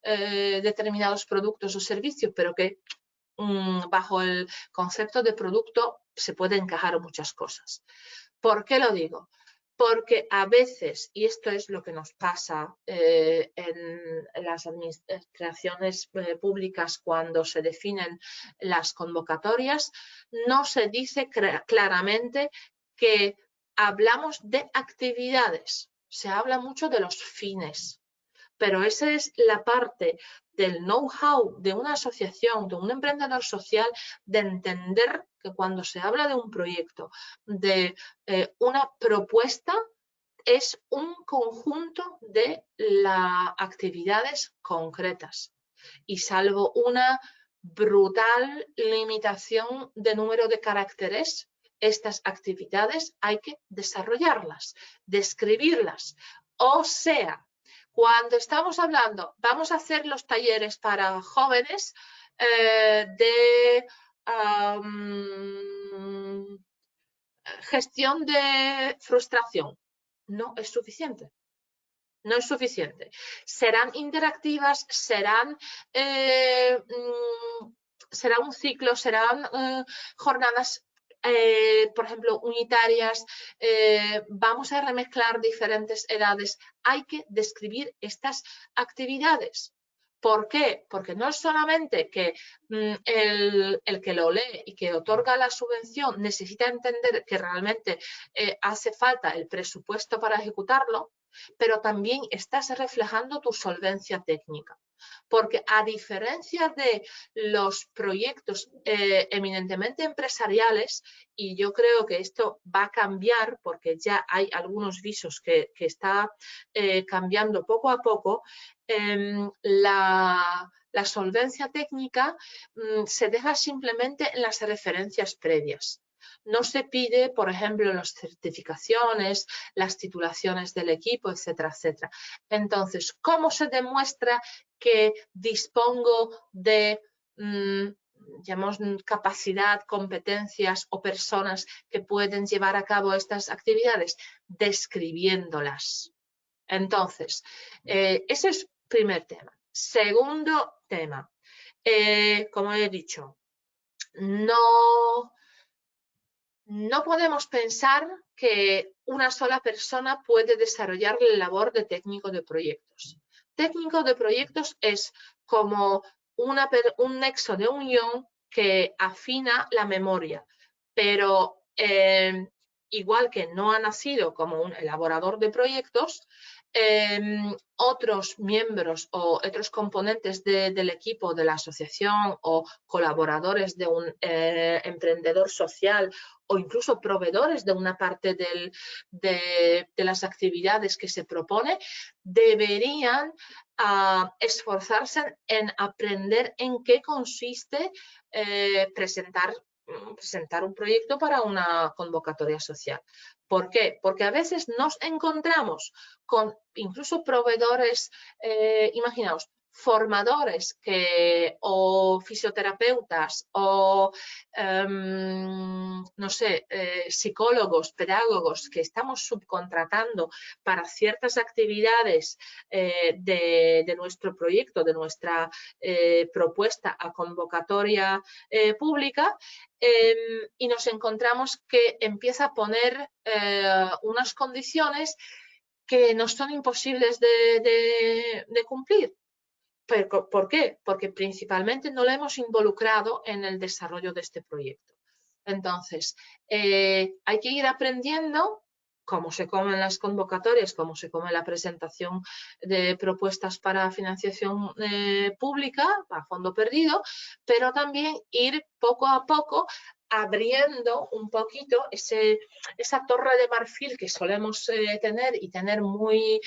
determinados productos o servicios, pero que bajo el concepto de producto se puede encajar muchas cosas. ¿Por qué lo digo? Porque a veces, y esto es lo que nos pasa en las administraciones públicas cuando se definen las convocatorias, no se dice claramente que hablamos de actividades, se habla mucho de los fines, pero esa es la parte del know-how de una asociación, de un emprendedor social, de entender que cuando se habla de un proyecto, de una propuesta, es un conjunto de actividades concretas. Y salvo una brutal limitación de número de caracteres, estas actividades hay que desarrollarlas, describirlas. O sea, cuando estamos hablando, vamos a hacer los talleres para jóvenes de gestión de frustración. No es suficiente. No es suficiente. Serán interactivas, serán será un ciclo, serán jornadas, por ejemplo, unitarias, vamos a remezclar diferentes edades. Hay que describir estas actividades. ¿Por qué? Porque no es solamente que el que lo lee y que otorga la subvención necesita entender que realmente hace falta el presupuesto para ejecutarlo, pero también estás reflejando tu solvencia técnica. Porque a diferencia de los proyectos eminentemente empresariales, y yo creo que esto va a cambiar porque ya hay algunos visos que está cambiando poco a poco, la solvencia técnica se deja simplemente en las referencias previas. No se pide, por ejemplo, las certificaciones, las titulaciones del equipo, etcétera, etcétera. Entonces, ¿cómo se demuestra que dispongo de llamamos capacidad, competencias o personas que pueden llevar a cabo estas actividades? Describiéndolas. Entonces, ese es el primer tema. Segundo tema, como he dicho, no podemos pensar que una sola persona puede desarrollar la labor de técnico de proyectos. Técnico de proyectos es como un nexo de unión que afina la memoria, pero igual que no ha nacido como un elaborador de proyectos, otros miembros o otros componentes del equipo de la asociación o colaboradores de un emprendedor social o incluso proveedores de una parte de las actividades que se propone, deberían esforzarse en aprender en qué consiste presentar un proyecto para una convocatoria social. ¿Por qué? Porque a veces nos encontramos con incluso proveedores, imaginaos, formadores o fisioterapeutas o no sé, psicólogos, pedagogos que estamos subcontratando para ciertas actividades de nuestro proyecto, de nuestra propuesta a convocatoria pública, y nos encontramos que empieza a poner unas condiciones que nos son imposibles de cumplir. ¿Por qué? Porque principalmente no lo hemos involucrado en el desarrollo de este proyecto. Entonces, hay que ir aprendiendo cómo se comen las convocatorias, cómo se come la presentación de propuestas para financiación pública a fondo perdido, pero también ir poco a poco abriendo un poquito esa torre de marfil que solemos tener y tener muy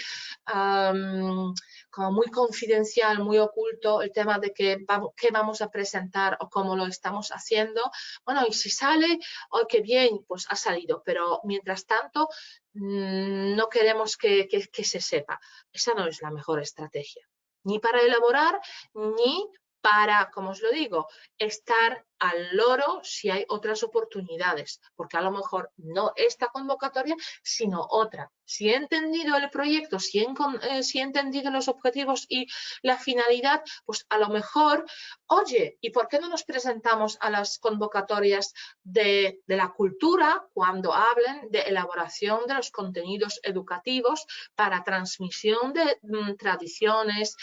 como muy confidencial, muy oculto, el tema de qué vamos a presentar o cómo lo estamos haciendo. Bueno, y si sale, oh, qué bien, pues ha salido, pero mientras tanto no queremos que se sepa. Esa no es la mejor estrategia, ni para elaborar, ni para, como os lo digo, estar al loro si hay otras oportunidades, porque a lo mejor no esta convocatoria, sino otra. Si he entendido el proyecto, si he entendido los objetivos y la finalidad, pues a lo mejor, oye, ¿y por qué no nos presentamos a las convocatorias de la cultura cuando hablen de elaboración de los contenidos educativos para transmisión de tradiciones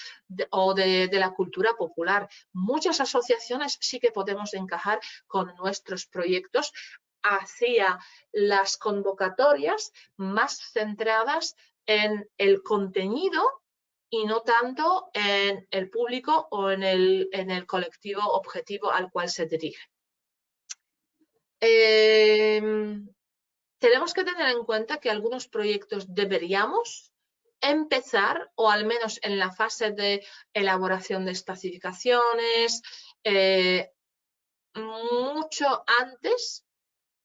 o de la cultura popular? Muchas asociaciones sí que podemos encajar con nuestros proyectos hacia las convocatorias más centradas en el contenido y no tanto en el público o en el colectivo objetivo al cual se dirige. Tenemos que tener en cuenta que algunos proyectos deberíamos empezar, o al menos en la fase de elaboración de especificaciones, mucho antes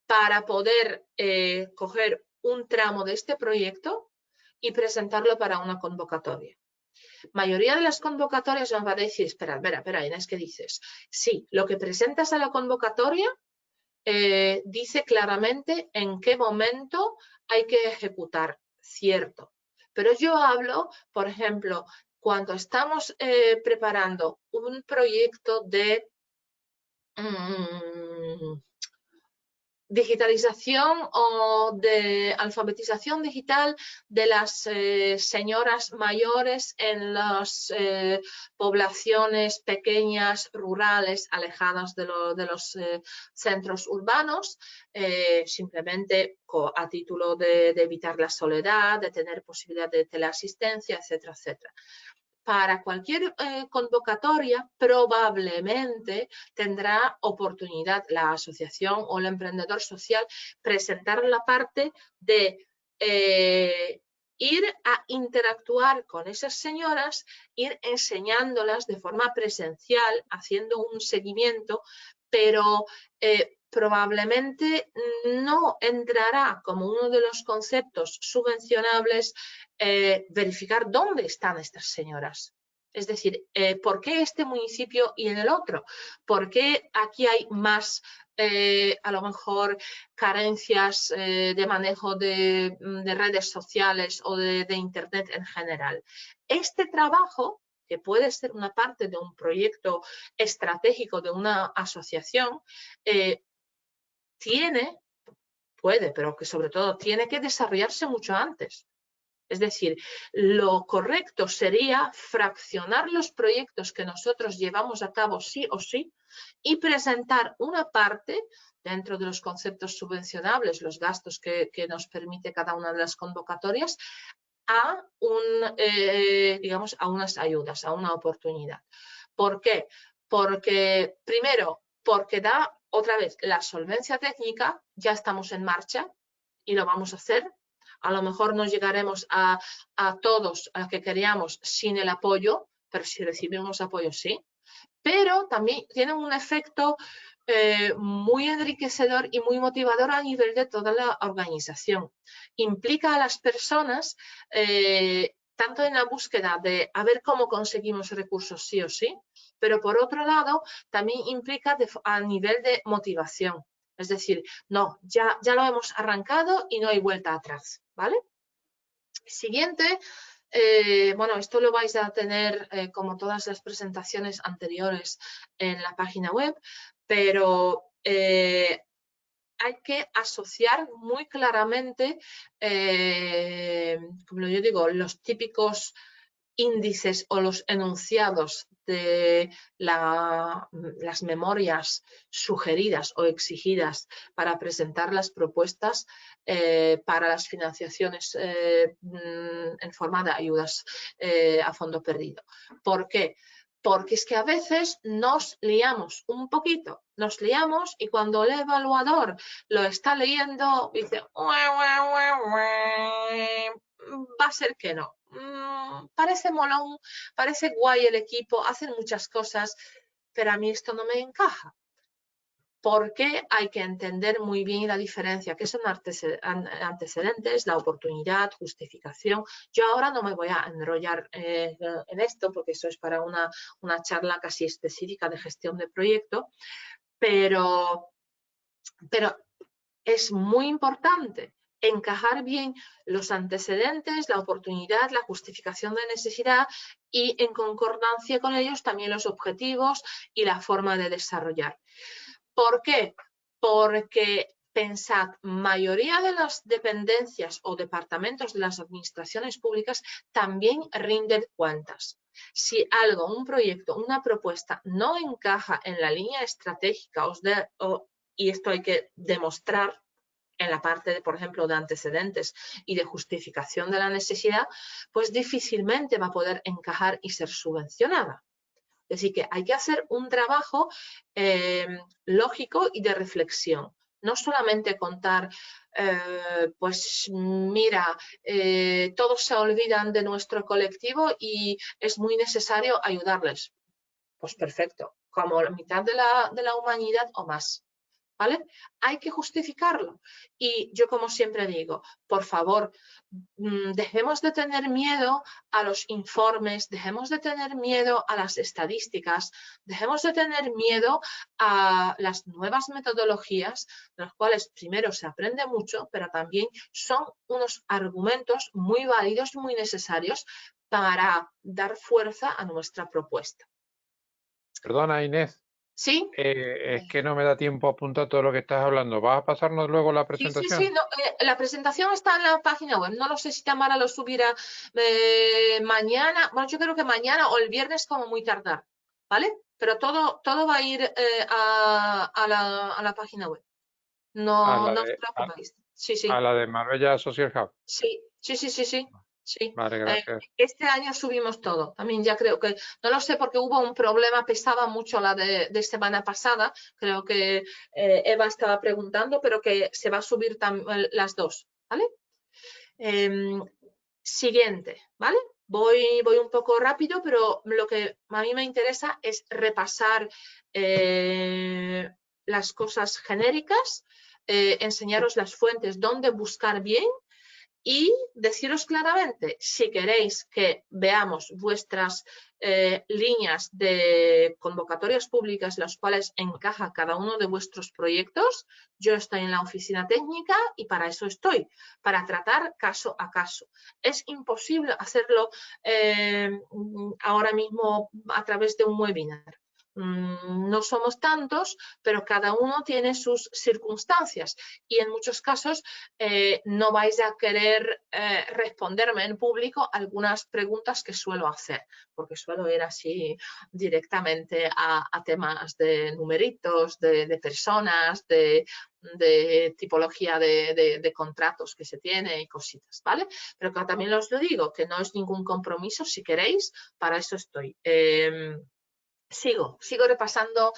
para poder coger un tramo de este proyecto y presentarlo para una convocatoria. Mayoría de las convocatorias nos va a decir, espera, Inés, ¿qué dices? Sí, lo que presentas a la convocatoria dice claramente en qué momento hay que ejecutar, cierto. Pero yo hablo, por ejemplo, cuando estamos preparando un proyecto de digitalización o de alfabetización digital de las señoras mayores en las poblaciones pequeñas, rurales, alejadas de los centros urbanos, simplemente a título de evitar la soledad, de tener posibilidad de teleasistencia, etcétera, etcétera. Para cualquier convocatoria probablemente tendrá oportunidad la asociación o el emprendedor social presentar la parte de ir a interactuar con esas señoras, ir enseñándolas de forma presencial, haciendo un seguimiento, pero probablemente no entrará como uno de los conceptos subvencionables verificar dónde están estas señoras. Es decir, ¿por qué este municipio y en el otro? ¿Por qué aquí hay más, a lo mejor, carencias de manejo de redes sociales o de Internet en general? Este trabajo, que puede ser una parte de un proyecto estratégico de una asociación, puede, pero que sobre todo tiene que desarrollarse mucho antes. Es decir, lo correcto sería fraccionar los proyectos que nosotros llevamos a cabo sí o sí y presentar una parte dentro de los conceptos subvencionables, los gastos que nos permite cada una de las convocatorias, a digamos, a unas ayudas, a una oportunidad. ¿Por qué? Porque, primero, porque da otra vez la solvencia técnica, ya estamos en marcha y lo vamos a hacer. A lo mejor no llegaremos a todos a los que queríamos sin el apoyo, pero si recibimos apoyo sí. Pero también tiene un efecto muy enriquecedor y muy motivador a nivel de toda la organización. Implica a las personas tanto en la búsqueda de a ver cómo conseguimos recursos sí o sí, pero por otro lado también implica a nivel de motivación. Es decir, no, ya lo hemos arrancado y no hay vuelta atrás, ¿vale? Siguiente, bueno, esto lo vais a tener como todas las presentaciones anteriores en la página web, pero hay que asociar muy claramente, como yo digo, los típicos índices o los enunciados de las memorias sugeridas o exigidas para presentar las propuestas para las financiaciones en forma de ayudas a fondo perdido. ¿Por qué? Porque es que a veces nos liamos un poquito, nos liamos y cuando el evaluador lo está leyendo dice va a ser que no. Parece molón, parece guay el equipo, hacen muchas cosas, pero a mí esto no me encaja. Porque hay que entender muy bien la diferencia, qué son antecedentes, la oportunidad, justificación. Yo ahora no me voy a enrollar en esto porque eso es para una charla casi específica de gestión de proyecto, pero es muy importante encajar bien los antecedentes, la oportunidad, la justificación de necesidad y en concordancia con ellos también los objetivos y la forma de desarrollar. ¿Por qué? Porque pensad, mayoría de las dependencias o departamentos de las administraciones públicas también rinden cuentas. Si algo, un proyecto, una propuesta no encaja en la línea estratégica y esto hay que demostrar en la parte, por ejemplo, de antecedentes y de justificación de la necesidad, pues difícilmente va a poder encajar y ser subvencionada. Es decir, que hay que hacer un trabajo lógico y de reflexión. No solamente contar, pues mira, todos se olvidan de nuestro colectivo y es muy necesario ayudarles. Pues perfecto, como la mitad de la humanidad o más. ¿Vale? Hay que justificarlo. Y yo, como siempre digo, por favor, dejemos de tener miedo a los informes, dejemos de tener miedo a las estadísticas, dejemos de tener miedo a las nuevas metodologías, de las cuales primero se aprende mucho, pero también son unos argumentos muy válidos, muy necesarios para dar fuerza a nuestra propuesta. Perdona, Inés. ¿Sí? Es que no me da tiempo a apuntar todo lo que estás hablando. ¿Vas a pasarnos luego la presentación? Sí, no, la presentación está en la página web. No lo sé si Tamara lo subirá mañana. Bueno, yo creo que mañana o el viernes como muy tardar, ¿vale? Pero todo va a ir a la página web. No os preocupéis. Sí. A la de Marbella Social Hub. Sí. Vale, gracias. Este año subimos todo. También ya creo que, no lo sé porque hubo un problema, pesaba mucho la de semana pasada. Creo que Eva estaba preguntando, pero que se va a subir las dos, ¿vale? Siguiente, ¿vale? Voy un poco rápido, pero lo que a mí me interesa es repasar las cosas genéricas, enseñaros las fuentes, dónde buscar bien y deciros claramente, si queréis que veamos vuestras líneas de convocatorias públicas, las cuales encaja cada uno de vuestros proyectos, yo estoy en la oficina técnica y para eso estoy, para tratar caso a caso. Es imposible hacerlo ahora mismo a través de un webinar. No somos tantos, pero cada uno tiene sus circunstancias y en muchos casos no vais a querer responderme en público algunas preguntas que suelo hacer, porque suelo ir así directamente a temas de numeritos, de personas, de tipología de contratos que se tiene y cositas, ¿vale? Pero que también os lo digo, que no es ningún compromiso, si queréis, para eso estoy. Sigo repasando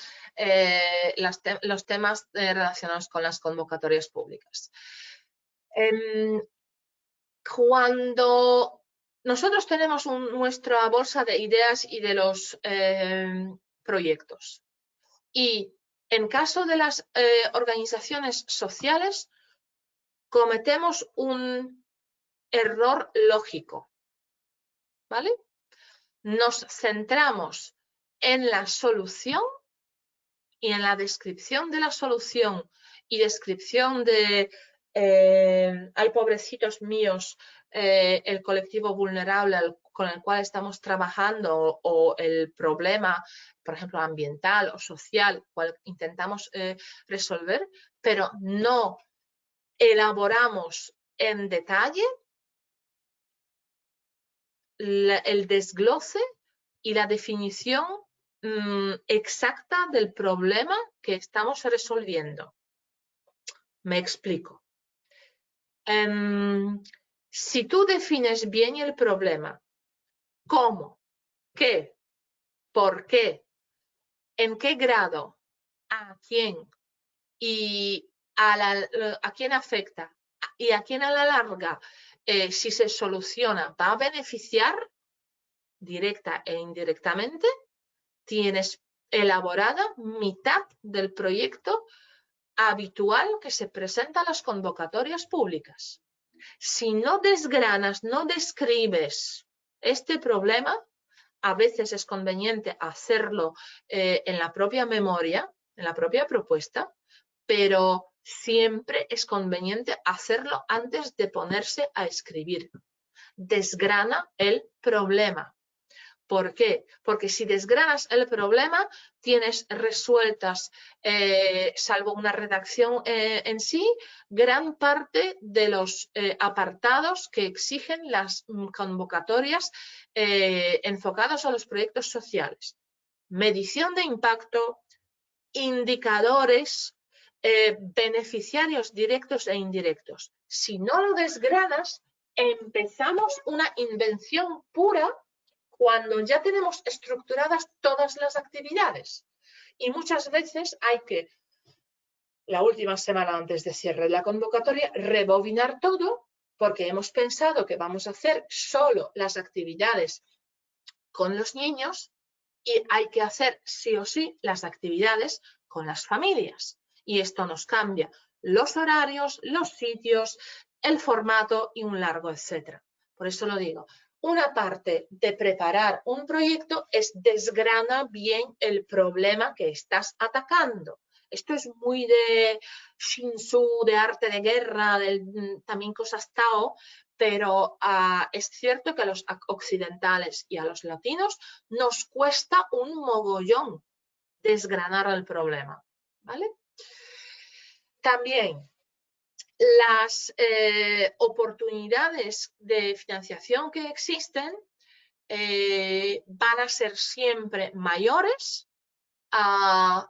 los temas relacionados con las convocatorias públicas. Cuando nosotros tenemos nuestra bolsa de ideas y de los proyectos y en caso de las organizaciones sociales cometemos un error lógico, ¿vale? Nos centramos en la solución y en la descripción de la solución y descripción de hay pobrecitos míos, el colectivo vulnerable con el cual estamos trabajando o el problema, por ejemplo, ambiental o social, cual intentamos resolver, pero no elaboramos en detalle el desglose y la definición exacta del problema que estamos resolviendo. Me explico. Si tú defines bien el problema, cómo, qué, por qué, en qué grado, a quién y a quién afecta y a quién a la larga si se soluciona, va a beneficiar directa e indirectamente. Tienes elaborada mitad del proyecto habitual que se presenta a las convocatorias públicas. Si no desgranas, no describes este problema, a veces es conveniente hacerlo en la propia memoria, en la propia propuesta, pero siempre es conveniente hacerlo antes de ponerse a escribir. Desgrana el problema. ¿Por qué? Porque si desgranas el problema, tienes resueltas, salvo una redacción en sí, gran parte de los apartados que exigen las convocatorias enfocados a los proyectos sociales. Medición de impacto, indicadores, beneficiarios directos e indirectos. Si no lo desgranas, empezamos una invención pura cuando ya tenemos estructuradas todas las actividades. Y muchas veces hay que, la última semana antes de cierre de la convocatoria, rebobinar todo porque hemos pensado que vamos a hacer solo las actividades con los niños y hay que hacer sí o sí las actividades con las familias. Y esto nos cambia los horarios, los sitios, el formato y un largo etcétera. Por eso lo digo. Una parte de preparar un proyecto es desgrana bien el problema que estás atacando. Esto es muy de Shin Tzu, de arte de guerra, también cosas Tao, pero es cierto que a los occidentales y a los latinos nos cuesta un mogollón desgranar el problema, ¿vale? También las oportunidades de financiación que existen van a ser siempre mayores al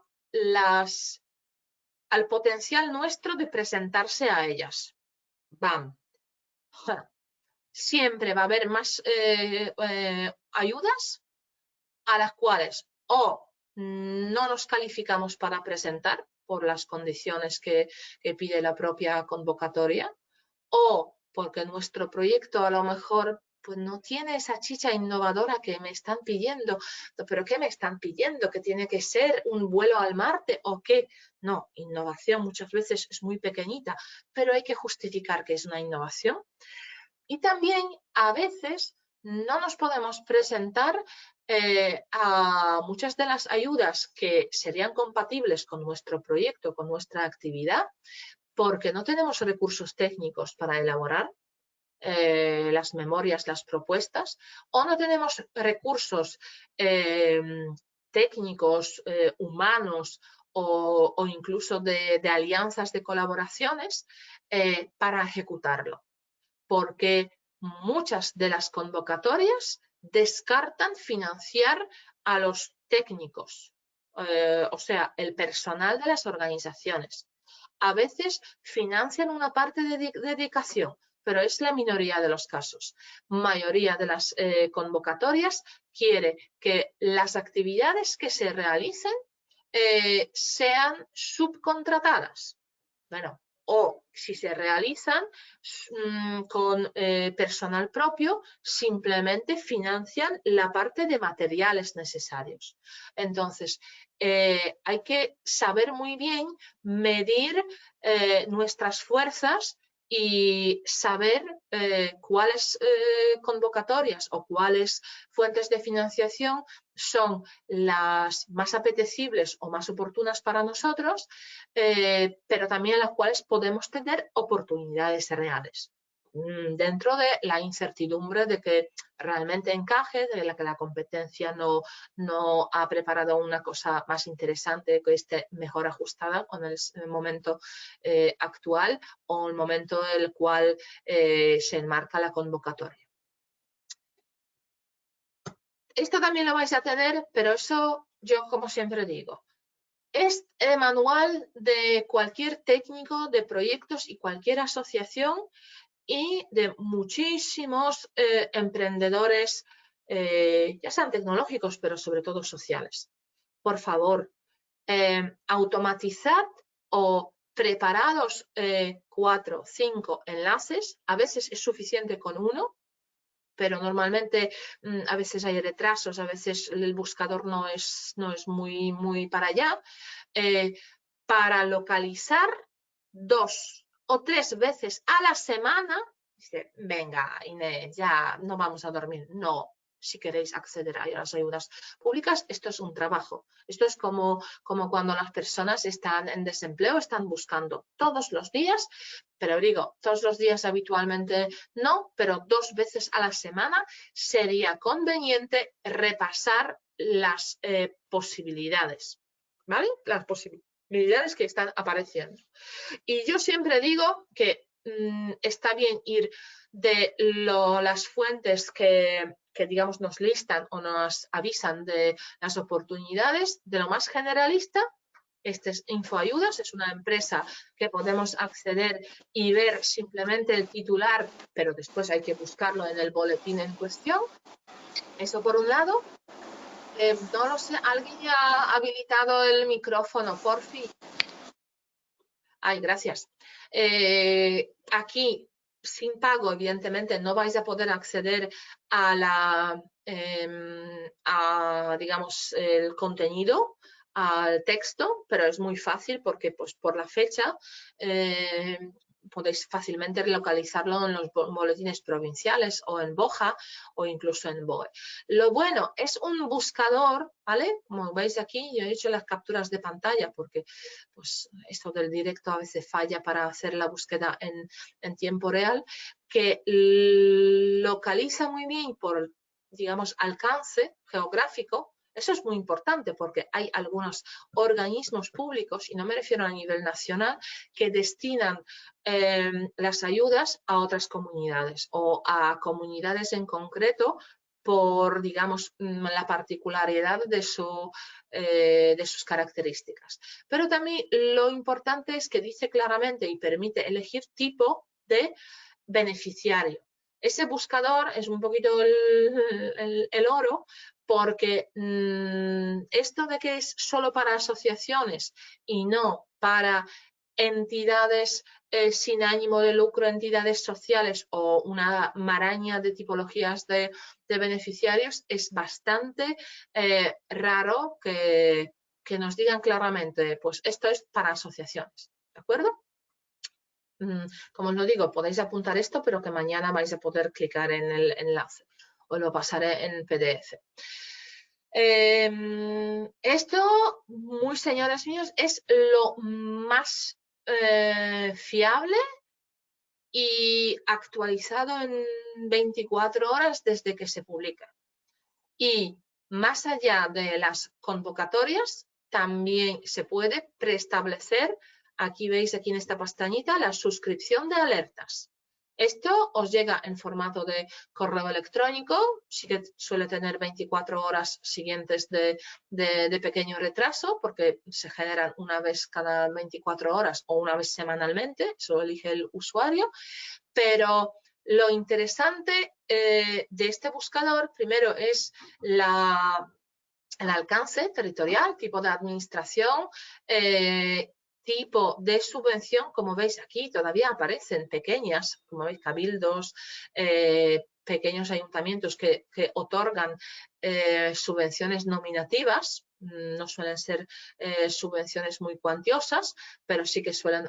potencial nuestro de presentarse a ellas. ¡Bam! Siempre va a haber más ayudas a las cuales o no nos calificamos para presentar por las condiciones que pide la propia convocatoria o porque nuestro proyecto a lo mejor pues no tiene esa chicha innovadora que me están pidiendo. ¿Pero qué me están pidiendo? ¿Que tiene que ser un vuelo al Marte o qué? No, innovación muchas veces es muy pequeñita, pero hay que justificar que es una innovación. Y también a veces no nos podemos presentar a muchas de las ayudas que serían compatibles con nuestro proyecto, con nuestra actividad, porque no tenemos recursos técnicos para elaborar las memorias, las propuestas, o no tenemos recursos técnicos, humanos o incluso de alianzas de colaboraciones para ejecutarlo. Porque muchas de las convocatorias descartan financiar a los técnicos, o sea, el personal de las organizaciones. A veces financian una parte de dedicación, pero es la minoría de los casos. Mayoría de las convocatorias quiere que las actividades que se realicen sean subcontratadas. Bueno, o si se realizan con personal propio, simplemente financian la parte de materiales necesarios. Entonces, hay que saber muy bien medir nuestras fuerzas y saber cuáles convocatorias o cuáles fuentes de financiación son las más apetecibles o más oportunas para nosotros, pero también las cuales podemos tener oportunidades reales dentro de la incertidumbre de que realmente encaje, de la que la competencia no ha preparado una cosa más interesante que esté mejor ajustada con el momento actual o el momento en el cual se enmarca la convocatoria. Esto también lo vais a tener, pero eso yo como siempre digo, es el manual de cualquier técnico de proyectos y cualquier asociación y de muchísimos emprendedores, ya sean tecnológicos, pero sobre todo sociales. Por favor, automatizad o preparados 4, 5 enlaces, a veces es suficiente con uno, pero normalmente a veces hay retrasos, a veces el buscador no es muy para allá, para localizar 2 o 3 veces a la semana. Dice, venga, Inés, ya no vamos a dormir. No, si queréis acceder a las ayudas públicas, esto es un trabajo. Esto es como cuando las personas están en desempleo, están buscando todos los días, pero digo, todos los días habitualmente no, pero 2 veces a la semana sería conveniente repasar las posibilidades, ¿vale? Las posibilidades que están apareciendo. Y yo siempre digo que está bien ir de las fuentes que digamos nos listan o nos avisan de las oportunidades, de lo más generalista. Este es InfoAyudas, es una empresa que podemos acceder y ver simplemente el titular, pero después hay que buscarlo en el boletín en cuestión. Eso por un lado. No lo sé, ¿alguien ya ha habilitado el micrófono, por fin? Ay, gracias. Aquí, sin pago, evidentemente, no vais a poder acceder a digamos, el contenido, al texto, pero es muy fácil porque, pues, por la fecha, podéis fácilmente localizarlo en los boletines provinciales o en Boja o incluso en BOE. Lo bueno es un buscador, ¿vale? Como veis aquí, yo he hecho las capturas de pantalla porque pues esto del directo a veces falla para hacer la búsqueda en tiempo real, que localiza muy bien por, digamos, alcance geográfico. Eso es muy importante porque hay algunos organismos públicos, y no me refiero a nivel nacional, que destinan las ayudas a otras comunidades o a comunidades en concreto por, digamos, la particularidad de sus características. Pero también lo importante es que dice claramente y permite elegir tipo de beneficiario. Ese buscador es un poquito el oro, porque esto de que es solo para asociaciones y no para entidades sin ánimo de lucro, entidades sociales o una maraña de tipologías de beneficiarios, es bastante raro que nos digan claramente, pues esto es para asociaciones, ¿de acuerdo? Como os lo digo, podéis apuntar esto, pero que mañana vais a poder clicar en el enlace. Os lo pasaré en PDF. Esto, muy señores míos, es lo más fiable y actualizado en 24 horas desde que se publica. Y más allá de las convocatorias, también se puede preestablecer, aquí veis aquí en esta pestañita, la suscripción de alertas. Esto os llega en formato de correo electrónico, sí que suele tener 24 horas siguientes de pequeño retraso, porque se generan una vez cada 24 horas o una vez semanalmente, eso elige el usuario, pero lo interesante de este buscador, primero, es el alcance territorial, tipo de administración, tipo de subvención. Como veis aquí, todavía aparecen pequeñas, como veis, cabildos, pequeños ayuntamientos que otorgan subvenciones nominativas. No suelen ser subvenciones muy cuantiosas, pero sí que suelen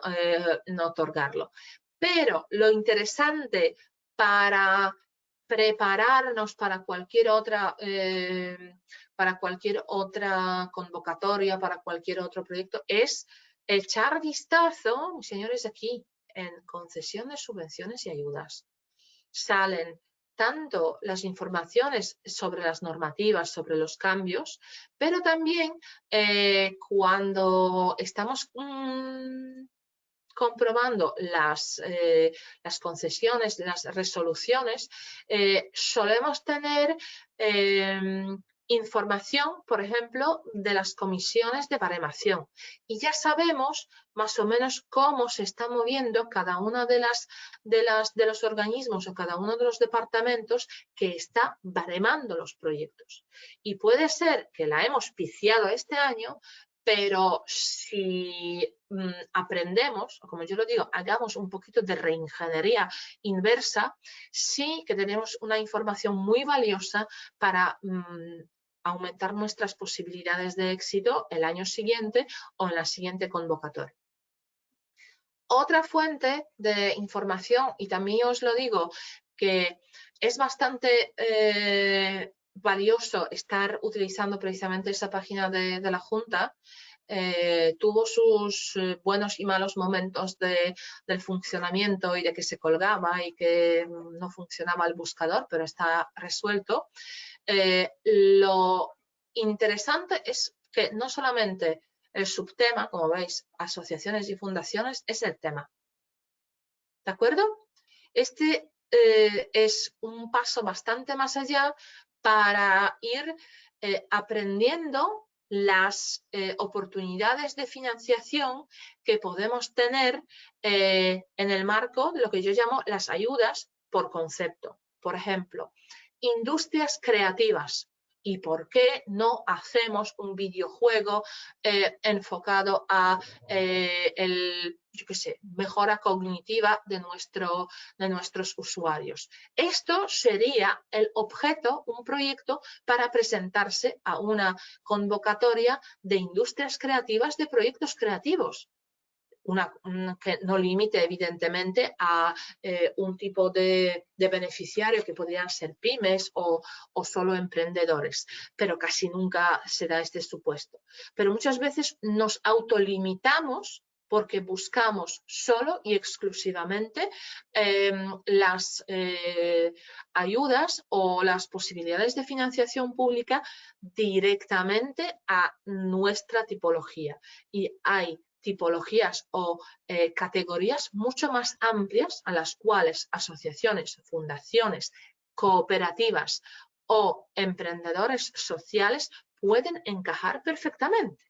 no otorgarlo. Pero lo interesante para prepararnos para cualquier otra convocatoria, para cualquier otro proyecto, es echar vistazo, mis señores, aquí en concesión de subvenciones y ayudas. Salen tanto las informaciones sobre las normativas, sobre los cambios, pero también cuando estamos comprobando las concesiones, las resoluciones, solemos tener información, por ejemplo, de las comisiones de baremación. Y ya sabemos más o menos cómo se está moviendo cada uno de los organismos o cada uno de los departamentos que está baremando los proyectos. Y puede ser que la hemos piciado este año, Pero si aprendemos, o como yo lo digo, hagamos un poquito de reingeniería inversa, sí que tenemos una información muy valiosa para aumentar nuestras posibilidades de éxito el año siguiente o en la siguiente convocatoria. Otra fuente de información, y también os lo digo, que es bastante valioso estar utilizando precisamente esa página de la Junta. Tuvo sus buenos y malos momentos del funcionamiento y de que se colgaba y que no funcionaba el buscador, pero está resuelto. Lo interesante es que no solamente el subtema, como veis, asociaciones y fundaciones, es el tema. ¿De acuerdo? Este es un paso bastante más allá para ir aprendiendo las oportunidades de financiación que podemos tener en el marco de lo que yo llamo las ayudas por concepto. Por ejemplo, industrias creativas. ¿Y por qué no hacemos un videojuego enfocado a yo qué sé, mejora cognitiva de nuestros usuarios? Esto sería el objeto, un proyecto para presentarse a una convocatoria de industrias creativas de proyectos creativos. Que no limite evidentemente a un tipo de beneficiario que podrían ser pymes o solo emprendedores, pero casi nunca se da este supuesto. Pero muchas veces nos autolimitamos porque buscamos solo y exclusivamente las ayudas o las posibilidades de financiación pública directamente a nuestra tipología. Y hay tipologías o categorías mucho más amplias a las cuales asociaciones, fundaciones, cooperativas o emprendedores sociales pueden encajar perfectamente,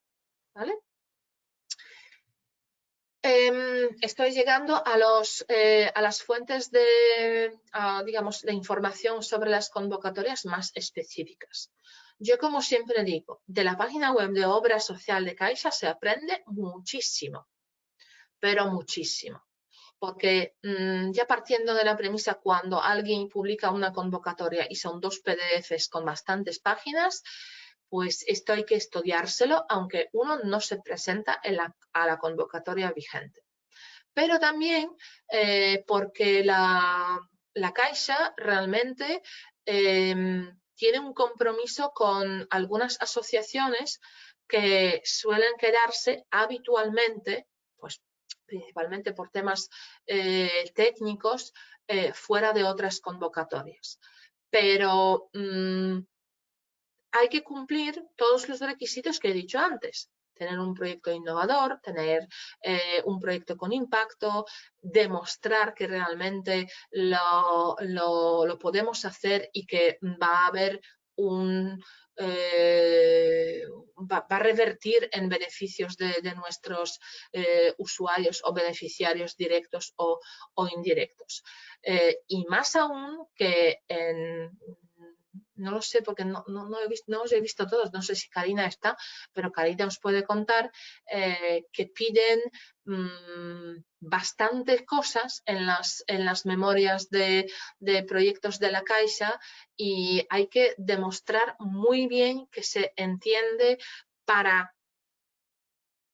¿vale? Estoy llegando a las fuentes digamos, de información sobre las convocatorias más específicas. Yo, como siempre digo, de la página web de Obra Social de Caixa se aprende muchísimo, pero muchísimo. Porque ya partiendo de la premisa, cuando alguien publica una convocatoria y son 2 PDFs con bastantes páginas, pues esto hay que estudiárselo, aunque uno no se presenta a la convocatoria vigente. Pero también porque la Caixa realmente tiene un compromiso con algunas asociaciones que suelen quedarse habitualmente, pues principalmente por temas técnicos, fuera de otras convocatorias. Pero hay que cumplir todos los requisitos que he dicho antes. Tener un proyecto innovador, tener un proyecto con impacto, demostrar que realmente lo podemos hacer y que va a haber va a revertir en beneficios de nuestros usuarios o beneficiarios directos o indirectos. Y más aún que no lo sé porque no los he visto todos, no sé si Karina está, pero Karina os puede contar que piden bastantes cosas en las memorias de proyectos de la Caixa y hay que demostrar muy bien que se entiende para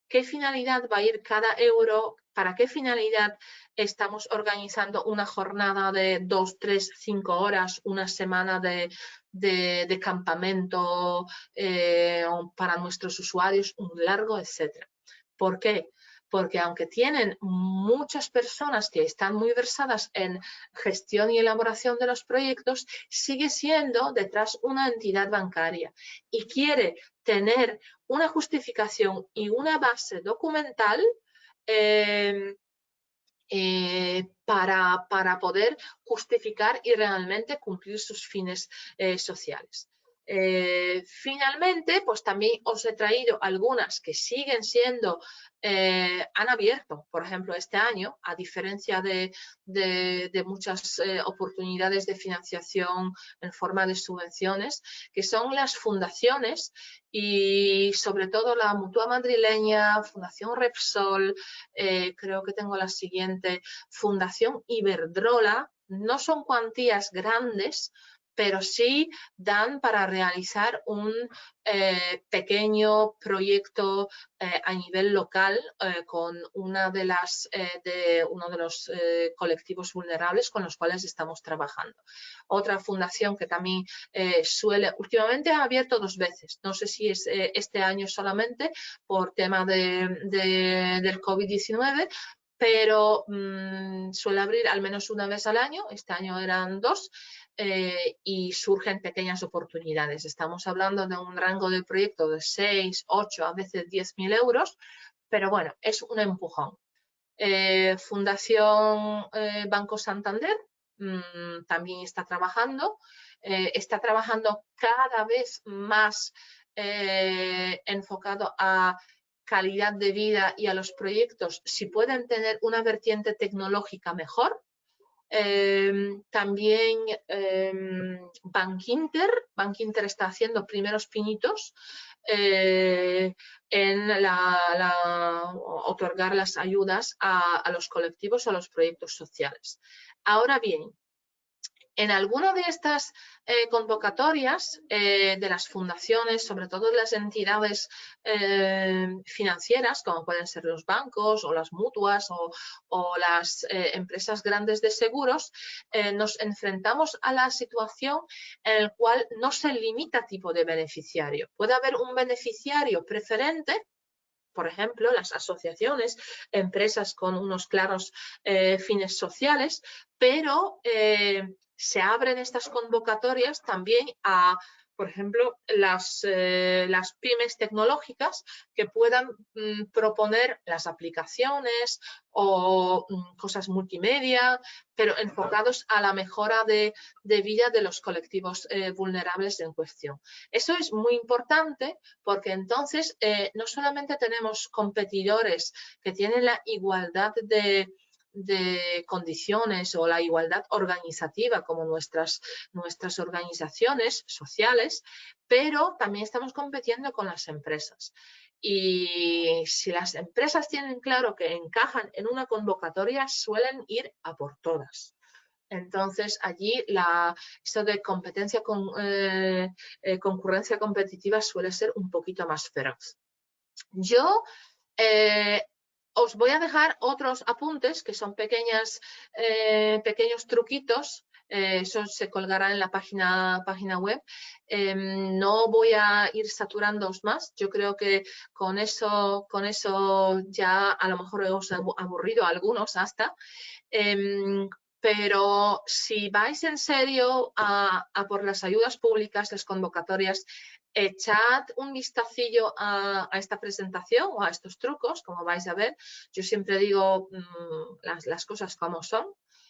qué finalidad va a ir cada euro, para qué finalidad estamos organizando una jornada de 2, 3, 5 horas, una semana de campamento para nuestros usuarios, un largo, etcétera. ¿Por qué? Porque aunque tienen muchas personas que están muy versadas en gestión y elaboración de los proyectos, sigue siendo detrás una entidad bancaria y quiere tener una justificación y una base documental para poder justificar y realmente cumplir sus fines sociales. Finalmente, pues también os he traído algunas que siguen siendo, han abierto, por ejemplo, este año, a diferencia de muchas oportunidades de financiación en forma de subvenciones, que son las fundaciones y sobre todo la Mutua Madrileña, Fundación Repsol, creo que tengo la siguiente, Fundación Iberdrola. No son cuantías grandes, pero sí dan para realizar un pequeño proyecto a nivel local con uno de los colectivos vulnerables con los cuales estamos trabajando. Otra fundación que también últimamente ha abierto 2 veces, no sé si es este año solamente por tema del COVID-19, pero suele abrir al menos una vez al año, este año eran 2, y surgen pequeñas oportunidades. Estamos hablando de un rango de proyecto de 6, 8, a veces 10.000 euros, pero bueno, es un empujón. Fundación Banco Santander también está trabajando cada vez más enfocado a calidad de vida y a los proyectos, si pueden tener una vertiente tecnológica mejor. También Bankinter está haciendo primeros pinitos en otorgar las ayudas a los colectivos o a los proyectos sociales. Ahora bien, en alguna de estas convocatorias de las fundaciones, sobre todo de las entidades financieras, como pueden ser los bancos o las mutuas o las empresas grandes de seguros, nos enfrentamos a la situación en la cual no se limita tipo de beneficiario. Puede haber un beneficiario preferente, por ejemplo, las asociaciones, empresas con unos claros fines sociales, pero se abren estas convocatorias también a, por ejemplo, las pymes tecnológicas que puedan proponer las aplicaciones o cosas multimedia, pero enfocados a la mejora de vida de los colectivos vulnerables en cuestión. Eso es muy importante porque entonces no solamente tenemos competidores que tienen la igualdad de condiciones o la igualdad organizativa como nuestras organizaciones sociales, pero también estamos compitiendo con las empresas. Y si las empresas tienen claro que encajan en una convocatoria, suelen ir a por todas. Entonces, allí esto de concurrencia competitiva suele ser un poquito más feroz. Yo os voy a dejar otros apuntes que son pequeños truquitos. Eso se colgará en la página web. No voy a ir saturándoos más. Yo creo que con eso ya a lo mejor os he aburrido a algunos hasta. Pero si vais en serio a por las ayudas públicas, las convocatorias, echad un vistacillo a esta presentación o a estos trucos, como vais a ver. Yo siempre digo las cosas como son.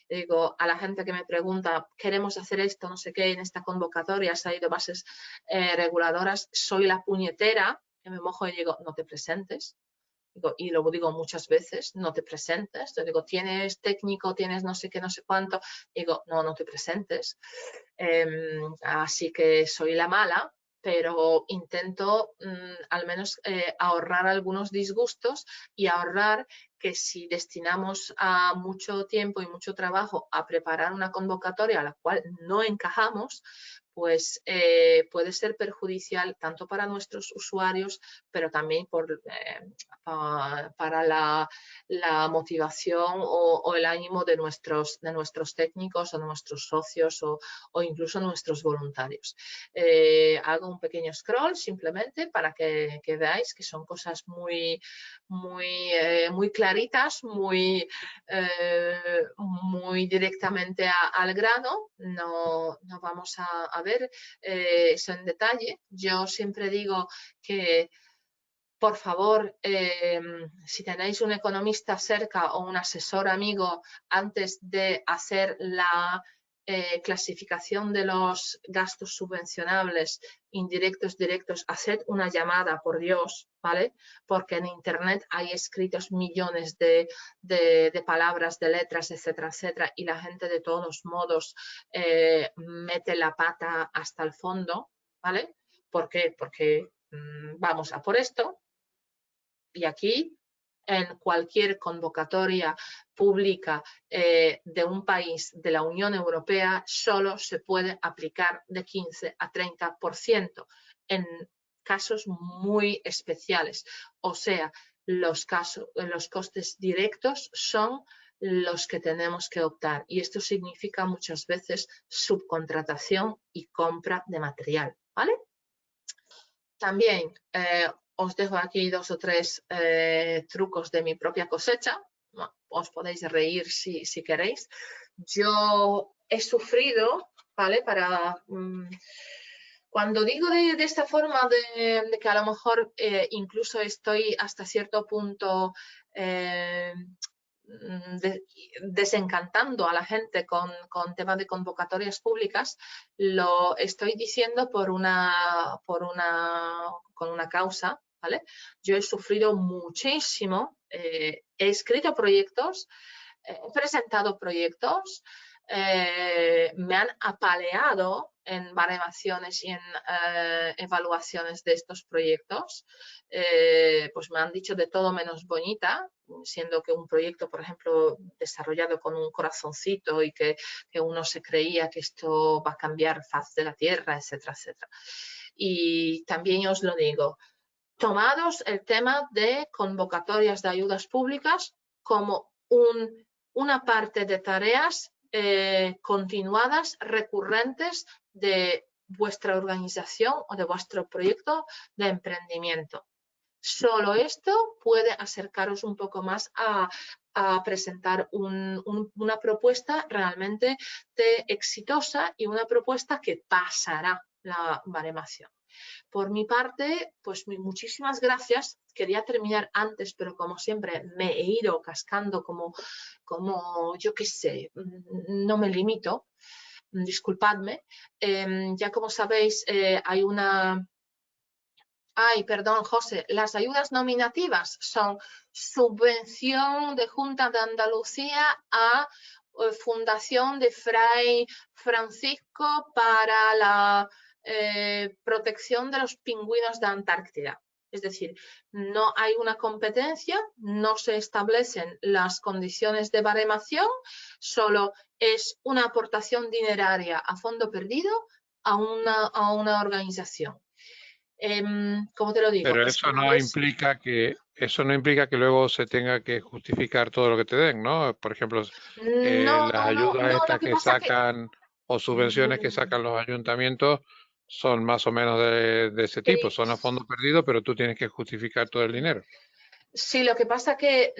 Digo a la gente que me pregunta, queremos hacer esto, no sé qué, en esta convocatoria ha salido bases reguladoras, soy la puñetera, que me mojo y digo, no te presentes. Y lo digo muchas veces, no te presentes. Yo digo, tienes técnico, tienes no sé qué, no sé cuánto. Digo, no te presentes. Así que soy la mala, pero intento al menos ahorrar algunos disgustos y ahorrar que si destinamos a mucho tiempo y mucho trabajo a preparar una convocatoria a la cual no encajamos, pues puede ser perjudicial tanto para nuestros usuarios, pero también para la motivación o el ánimo de nuestros técnicos o de nuestros socios o incluso nuestros voluntarios. Hago un pequeño scroll simplemente para que veáis que son cosas muy claritas, muy directamente al grano. No vamos a ver eso en detalle. Yo siempre digo que por favor, si tenéis un economista cerca o un asesor amigo, antes de hacer clasificación de los gastos subvencionables, indirectos, directos, haced una llamada, por Dios, ¿vale? Porque en Internet hay escritos millones de palabras, de letras, etcétera, etcétera, y la gente de todos modos mete la pata hasta el fondo, ¿vale? ¿Por qué? Porque vamos a por esto, y aquí en cualquier convocatoria pública de un país de la Unión Europea solo se puede aplicar de 15 a 30% en casos muy especiales. O sea, los costes directos son los que tenemos que optar, y esto significa muchas veces subcontratación y compra de material, ¿vale? También os dejo aquí 2 o 3 trucos de mi propia cosecha. Os podéis reír si queréis. Yo he sufrido, ¿vale? Cuando digo de esta forma de que a lo mejor incluso estoy hasta cierto punto desencantando a la gente con temas de convocatorias públicas, lo estoy diciendo con una causa, ¿vale? Yo he sufrido muchísimo, he escrito proyectos, he presentado proyectos, me han apaleado en baremaciones y en evaluaciones de estos proyectos, pues me han dicho de todo menos bonita, siendo que un proyecto, por ejemplo, desarrollado con un corazoncito y que uno se creía que esto va a cambiar faz de la tierra, etcétera, etcétera. Y también os lo digo, tomados el tema de convocatorias de ayudas públicas como una parte de tareas continuadas, recurrentes de vuestra organización o de vuestro proyecto de emprendimiento. Solo esto puede acercaros un poco más a presentar una propuesta realmente exitosa y una propuesta que pasará la baremación. Por mi parte, pues muchísimas gracias. Quería terminar antes, pero como siempre me he ido cascando como yo qué sé, no me limito. Disculpadme. Ya como sabéis, hay una... Ay, perdón, José. Las ayudas nominativas son subvención de Junta de Andalucía a Fundación de Fray Francisco para la protección de los pingüinos de Antártida. Es decir, no hay una competencia, no se establecen las condiciones de baremación, solo es una aportación dineraria a fondo perdido a una organización. ¿Cómo te lo digo? Pero eso no implica que luego se tenga que justificar todo lo que te den, ¿no? Por ejemplo, las ayudas estas que sacan o subvenciones que sacan los ayuntamientos son más o menos de ese tipo, son a fondo perdido, pero tú tienes que justificar todo el dinero. Sí, lo que pasa que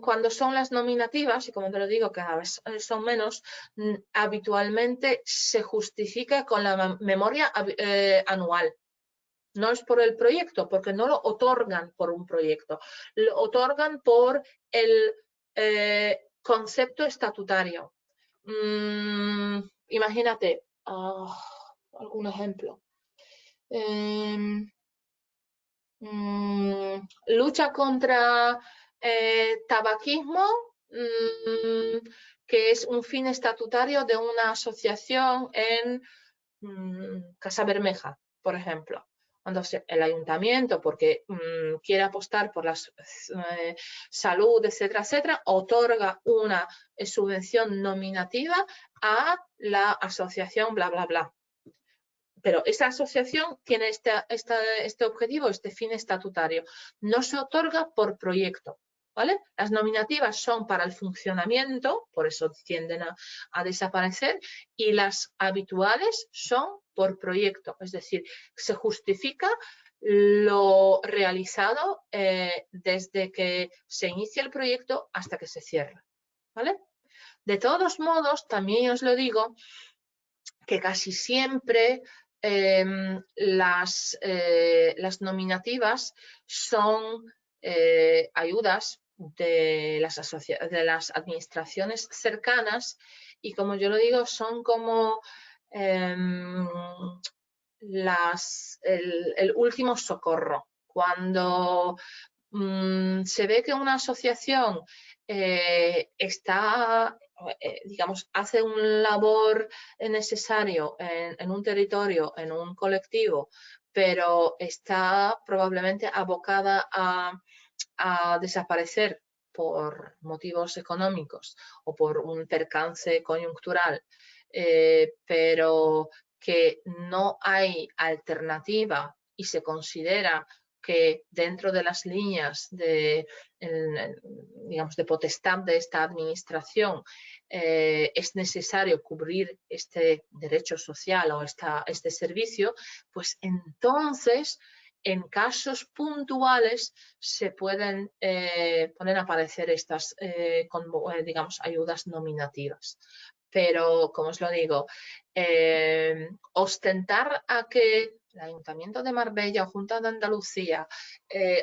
cuando son las nominativas, y como te lo digo, cada vez son menos, habitualmente se justifica con la memoria anual. No es por el proyecto, porque no lo otorgan por un proyecto, lo otorgan por el concepto estatutario. Imagínate, algún ejemplo. Lucha contra tabaquismo, que es un fin estatutario de una asociación en Casa Bermeja, por ejemplo. Entonces, el ayuntamiento, porque quiere apostar por la salud, etcétera, etcétera, otorga una subvención nominativa a la asociación bla, bla, bla. Pero esa asociación tiene este objetivo, este fin estatutario. No se otorga por proyecto, ¿vale? Las nominativas son para el funcionamiento, por eso tienden a desaparecer, y las habituales son por proyecto, es decir, se justifica lo realizado desde que se inicia el proyecto hasta que se cierra, ¿vale? De todos modos, también os lo digo, que casi siempre las nominativas son ayudas de las administraciones cercanas y como yo lo digo, son como el último socorro. Cuando se ve que una asociación digamos, hace un labor necesario en un territorio, en un colectivo, pero está probablemente abocada a desaparecer por motivos económicos o por un percance coyuntural, pero que no hay alternativa y se considera que dentro de las líneas digamos, de potestad de esta administración es necesario cubrir este derecho social o este servicio, pues entonces en casos puntuales se pueden poner a aparecer estas, digamos, ayudas nominativas. Pero, como os lo digo, ostentar a que el Ayuntamiento de Marbella o Junta de Andalucía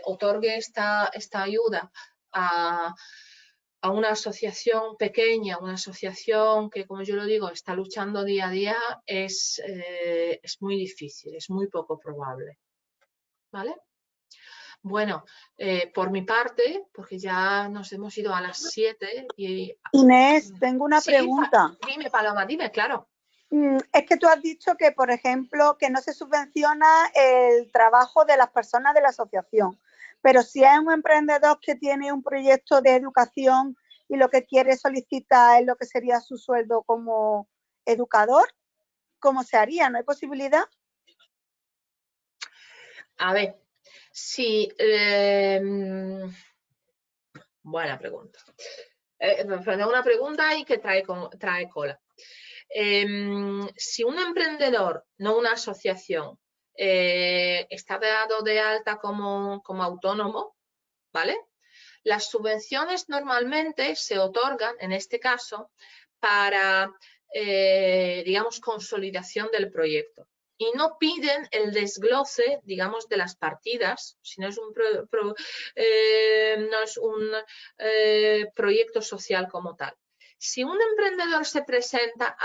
otorgue esta ayuda a una asociación pequeña, una asociación que, como yo lo digo, está luchando día a día, es muy difícil, es muy poco probable. ¿Vale? Bueno, por mi parte, porque ya nos hemos ido a las 7 y... Inés, tengo una pregunta. Dime, Paloma, dime, claro. Es que tú has dicho que, por ejemplo, que no se subvenciona el trabajo de las personas de la asociación, pero si es un emprendedor que tiene un proyecto de educación y lo que quiere solicitar es lo que sería su sueldo como educador, ¿cómo se haría? ¿No hay posibilidad? A ver, sí, buena pregunta. Una pregunta y que trae cola. Si un emprendedor, no una asociación, está dado de alta como autónomo, ¿vale? Las subvenciones normalmente se otorgan, en este caso, para, digamos, consolidación del proyecto. Y no piden el desglose, digamos, de las partidas, si no es un, proyecto social como tal. Si un emprendedor se presenta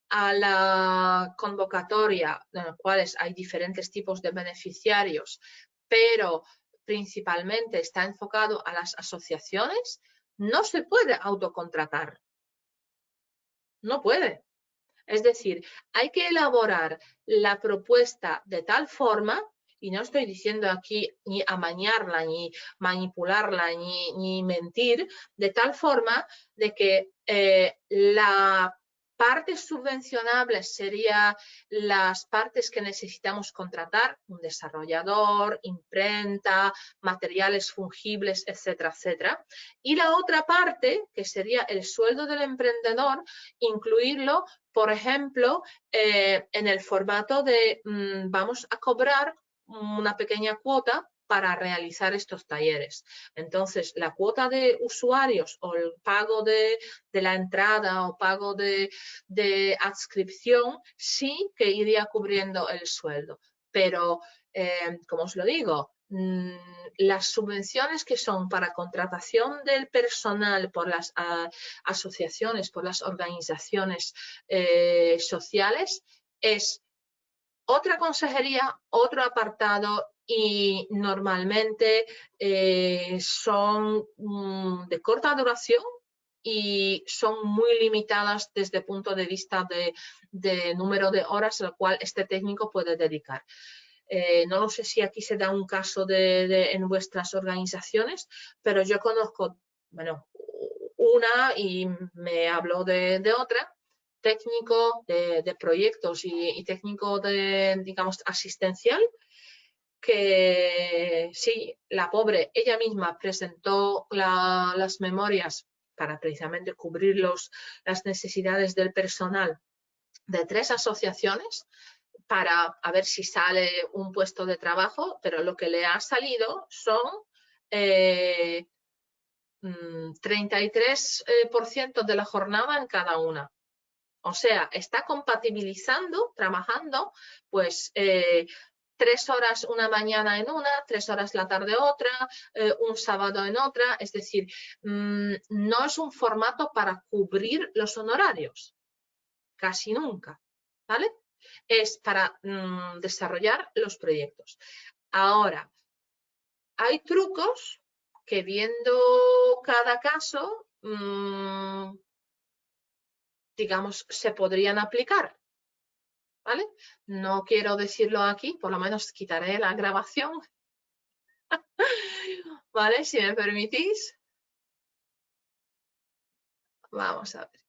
a la convocatoria, en la cual hay diferentes tipos de beneficiarios, pero principalmente está enfocado a las asociaciones, no se puede autocontratar. No puede. Es decir, hay que elaborar la propuesta de tal forma, y no estoy diciendo aquí ni amañarla, ni manipularla, ni mentir, de tal forma de que la parte subvencionable sería las partes que necesitamos contratar, un desarrollador, imprenta, materiales fungibles, etcétera, etcétera. Y la otra parte, que sería el sueldo del emprendedor, incluirlo, por ejemplo, en el formato de vamos a cobrar una pequeña cuota para realizar estos talleres. Entonces, la cuota de usuarios o el pago de la entrada o pago de adscripción sí que iría cubriendo el sueldo. Pero, como os lo digo, las subvenciones que son para contratación del personal por las asociaciones, por las organizaciones sociales, es otra consejería, otro apartado y normalmente son de corta duración y son muy limitadas desde el punto de vista de número de horas al cual este técnico puede dedicar. No lo sé si aquí se da un caso en vuestras organizaciones, pero yo conozco, bueno, una y me habló de otra, técnico de proyectos y técnico digamos, asistencial, que sí, la pobre, ella misma presentó las memorias para precisamente cubrir las necesidades del personal de 3 asociaciones para a ver si sale un puesto de trabajo, pero lo que le ha salido son 33% de la jornada en cada una. O sea, está compatibilizando, trabajando, pues 3 horas una mañana en una, 3 horas la tarde otra, un sábado en otra. Es decir, no es un formato para cubrir los honorarios, casi nunca, ¿vale? Es para desarrollar los proyectos. Ahora, hay trucos que viendo cada caso, digamos, se podrían aplicar, ¿vale? No quiero decirlo aquí, por lo menos quitaré la grabación, ¿vale? Si me permitís. Vamos a ver.